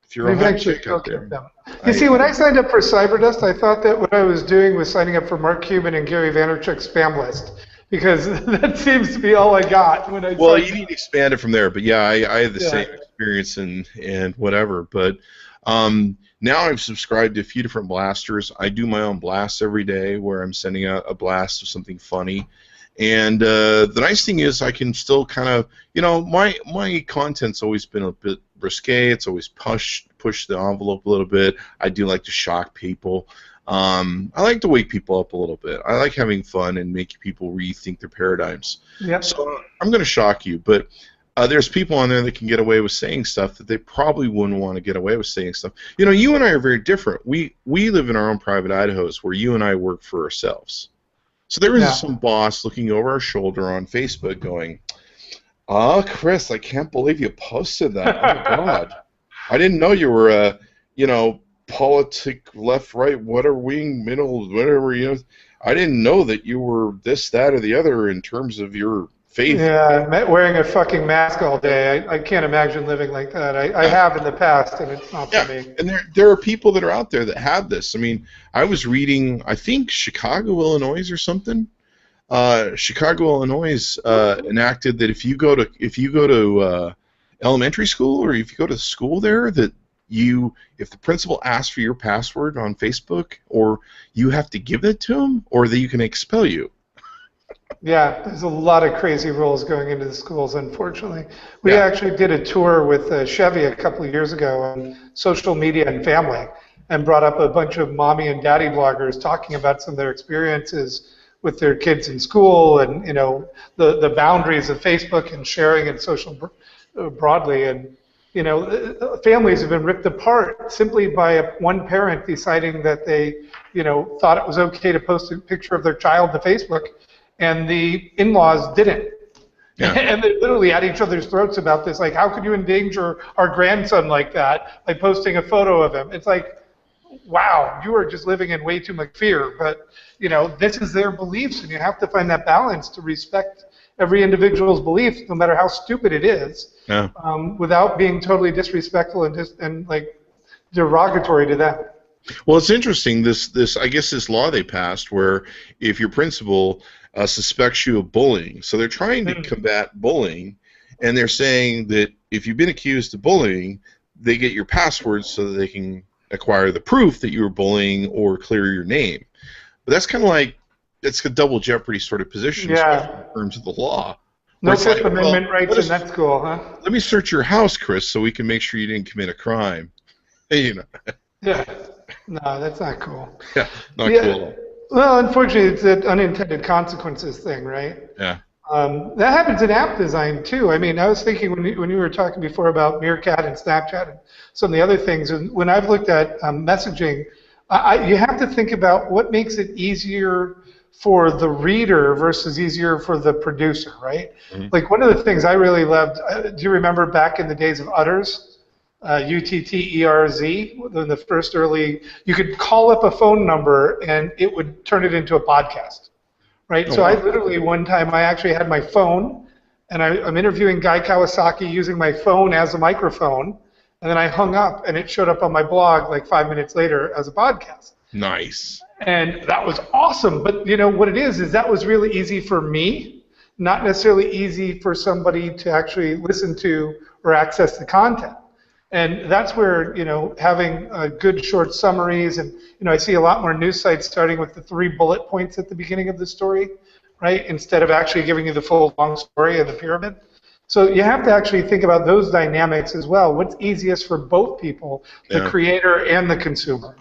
If you're on check out there. You see, when I signed up for Cyberdust, I thought that what I was doing was signing up for Mark Cuban and Gary Vaynerchuk's spam list. Because that seems to be all I got when I. Well, you need to expand it from there, but yeah, I had the same experience and whatever. But now I've subscribed to a few different blasters. I do my own blasts every day, where I'm sending out a blast of something funny. And the nice thing is I can still kind of, my content's always been a bit risque. It's always push the envelope a little bit. I do like to shock people. I like to wake people up a little bit. I like having fun and making people rethink their paradigms. Yep. So I'm going to shock you, but there's people on there that can get away with saying stuff that they probably wouldn't want to get away with saying stuff. You and I are very different. We live in our own private Idahos where you and I work for ourselves. So there isn't some boss looking over our shoulder on Facebook going, Chris, I can't believe you posted that. Oh, my God. I didn't know you were politic, left, right, whatever, wing, middle, whatever, I didn't know that you were this, that, or the other in terms of your faith. Yeah, wearing a fucking mask all day. I can't imagine living like that. I have in the past, and it's not for me. And there are people that are out there that have this. I mean, I was reading, I think Chicago, Illinois or something. Chicago, Illinois enacted that if you go to elementary school, or if you go to school there, that if the principal asks for your password on Facebook, or you have to give it to him, or that you can expel you. Yeah, there's a lot of crazy rules going into the schools, unfortunately. We Yeah. actually did a tour with Chevy a couple of years ago on social media and family, and brought up a bunch of mommy and daddy bloggers talking about some of their experiences with their kids in school, and the boundaries of Facebook and sharing and broadly. And families have been ripped apart simply by one parent deciding that they thought it was okay to post a picture of their child to Facebook, and the in-laws didn't. Yeah. And they're literally at each other's throats about this. Like, how could you endanger our grandson like that by posting a photo of him? It's like, wow, you are just living in way too much fear. But, this is their beliefs, and you have to find that balance to respect every individual's belief, no matter how stupid it is, Yeah. without being totally disrespectful and like derogatory to them. Well, it's interesting. This law they passed where if your principal suspects you of bullying, so they're trying to combat bullying, and they're saying that if you've been accused of bullying, they get your passwords so that they can acquire the proof that you were bullying or clear your name. But that's kind of like it's a double jeopardy sort of position in terms of the law. No Fifth Amendment rights in that school, huh? Let me search your house, Chris, so we can make sure you didn't commit a crime. Yeah. No, that's not cool. Yeah, not cool. Well, unfortunately, it's an unintended consequences thing, right? Yeah. That happens in app design too. I mean, I was thinking when you were talking before about Meerkat and Snapchat and some of the other things, and when I've looked at messaging, you have to think about what makes it easier for the reader versus easier for the producer, right? Mm-hmm. Like one of the things I really loved, do you remember back in the days of Utters? UTTERZ, in the first early, you could call up a phone number and it would turn it into a podcast, right? So I literally, one time, I actually had my phone, and I'm interviewing Guy Kawasaki using my phone as a microphone, and then I hung up, and it showed up on my blog like 5 minutes later as a podcast. Nice. And that was awesome, but what it is that was really easy for me, not necessarily easy for somebody to actually listen to or access the content. And that's where, having good short summaries, and, I see a lot more news sites starting with the 3 bullet points at the beginning of the story, right, instead of actually giving you the full long story of the pyramid. So you have to actually think about those dynamics as well. What's easiest for both people, the creator and the consumer?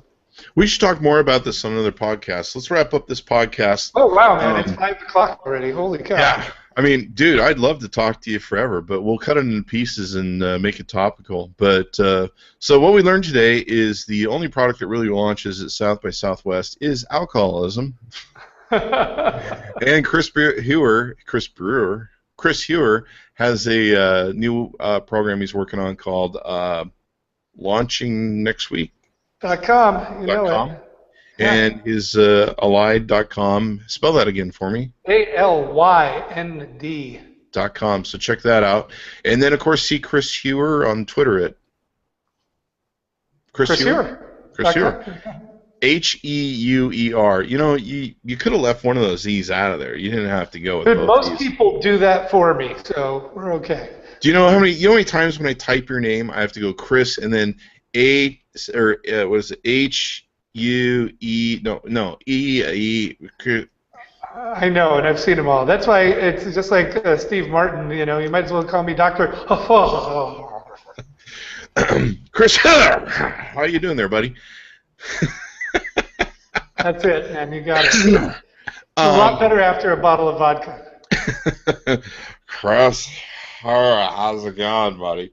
We should talk more about this on another podcast. Let's wrap up this podcast. Oh, wow, man, it's 5 o'clock already. Holy cow. Yeah. I mean, dude, I'd love to talk to you forever, but we'll cut it into pieces and make it topical. But so what we learned today is the only product that really launches at South by Southwest is alcoholism. And Chris Heuer has a new program he's working on called Launching Next Week. .com, it. And his allied.com. Spell that again for me. ALYND.com. So check that out. And then, of course, see Chris Heuer on Twitter at Chris Heuer. Chris Heuer. Heuer. You could have left one of those E's out of there. You didn't have to go with both most E's. people do that for me, so we're okay. Do you know how many times when I type your name, I have to go Chris and then E. I know, and I've seen them all. That's why it's just like Steve Martin. You might as well call me Dr. Chris Heuer. How you doing there, buddy? That's it, man. You got it. It's a lot better after a bottle of vodka. Chris Heuer, how's it going, buddy?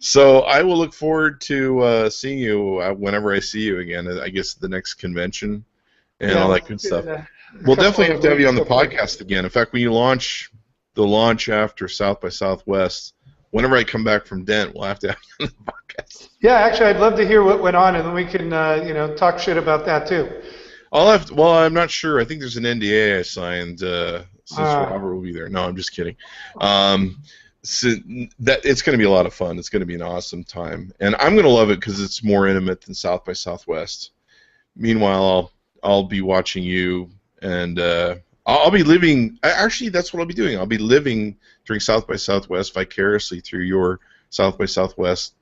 So I will look forward to seeing you whenever I see you again. I guess the next convention and all that good stuff. We'll definitely have to have you on the podcast again. In fact, when you launch after South by Southwest, whenever I come back from Dent, we'll have to have you on the podcast. Yeah, actually, I'd love to hear what went on, and then we can talk shit about that too. Well, I'm not sure. I think there's an NDA I signed since Robert will be there. No, I'm just kidding. So that it's going to be a lot of fun. It's going to be an awesome time, and I'm going to love it because it's more intimate than South by Southwest. Meanwhile, I'll be watching you, and I'll be living. Actually, that's what I'll be doing. I'll be living during South by Southwest vicariously through your South by Southwest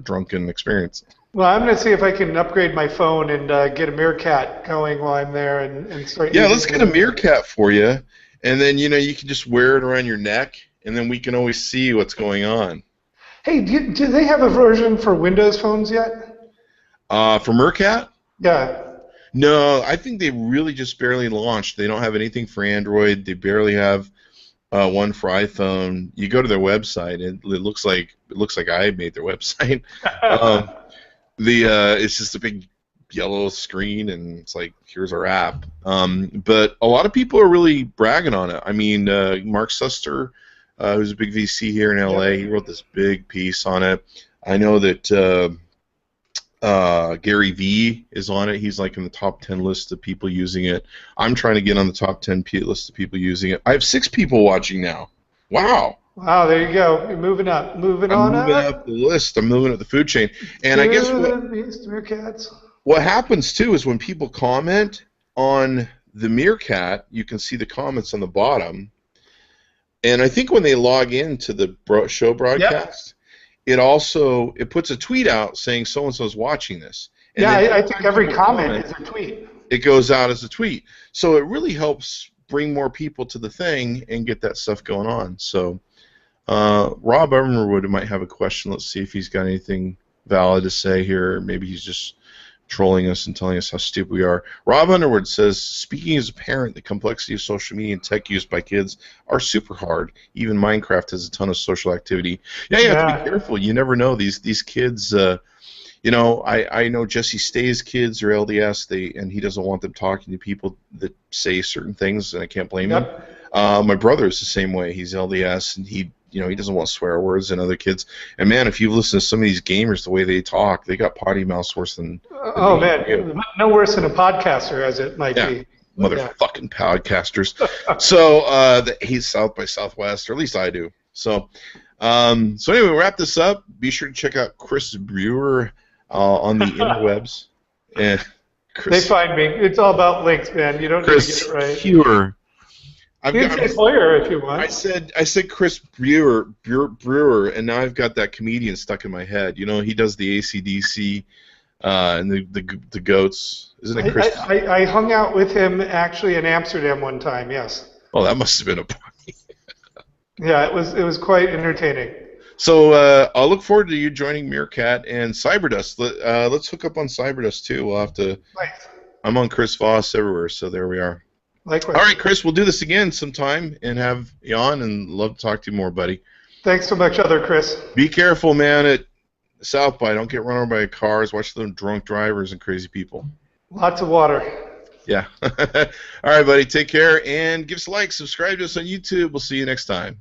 drunken experience. Well, I'm going to see if I can upgrade my phone and get a Meerkat going while I'm there and start. Yeah, let's get a Meerkat for you. and then you can just wear it around your neck, and then we can always see what's going on. Hey, do they have a version for Windows phones yet? For Meerkat? Yeah. No, I think they really just barely launched. They don't have anything for Android. They barely have one for iPhone. You go to their website, and it looks like I made their website. It's just a big yellow screen, and it's like, here's our app. But a lot of people are really bragging on it. I mean, Mark Suster, who's a big VC here in LA, he wrote this big piece on it. I know that Gary Vee is on it. He's like in the top 10 list of people using it. I'm trying to get on the top 10 list of people using it. I have 6 people watching now. Wow. Wow, there you go. You're moving up. I'm moving up the list. I'm moving up the food chain. And I guess what happens too is when people comment on the Meerkat, you can see the comments on the bottom. And I think when they log into the show broadcast, it puts a tweet out saying so and so is watching this. And I think every comment is a tweet. It goes out as a tweet, so it really helps bring more people to the thing and get that stuff going on. So, Rob Everwood might have a question. Let's see if he's got anything valid to say here. Maybe he's just trolling us and telling us how stupid we are. Rob Underwood says, speaking as a parent, the complexity of social media and tech used by kids are super hard. Even Minecraft has a ton of social activity. Yeah, you have to be careful. You never know. These kids, I know Jesse Stay's kids are LDS, and he doesn't want them talking to people that say certain things, and I can't blame him. My brother is the same way. He's LDS, and he doesn't want swear words and other kids. And man, if you listen to some of these gamers, the way they talk, they got potty mouths worse than. Oh man, no worse than a podcaster, as it might be. Motherfucking podcasters. So he's South by Southwest, or at least I do. So anyway, we'll wrap this up. Be sure to check out Chris Voss on the interwebs. And they find me. It's all about links, man. You don't need to get it right. Heuer. You can say Heuer if you want. I said Chris Brewer, and now I've got that comedian stuck in my head. He does the AC/DC and the goats. Isn't it Chris? I hung out with him actually in Amsterdam one time. Yes. Oh, that must have been a party. Yeah, it was quite entertaining. So I'll look forward to you joining Meerkat and Cyberdust. Let's hook up on Cyberdust too. We'll have to. Nice. I'm on Chris Voss everywhere, so there we are. Likewise. All right, Chris, we'll do this again sometime and have you on, and love to talk to you more, buddy. Thanks so much, other Chris. Be careful, man, at South by. Don't get run over by cars. Watch them drunk drivers and crazy people. Lots of water. Yeah. All right, buddy. Take care, and give us a like. Subscribe to us on YouTube. We'll see you next time.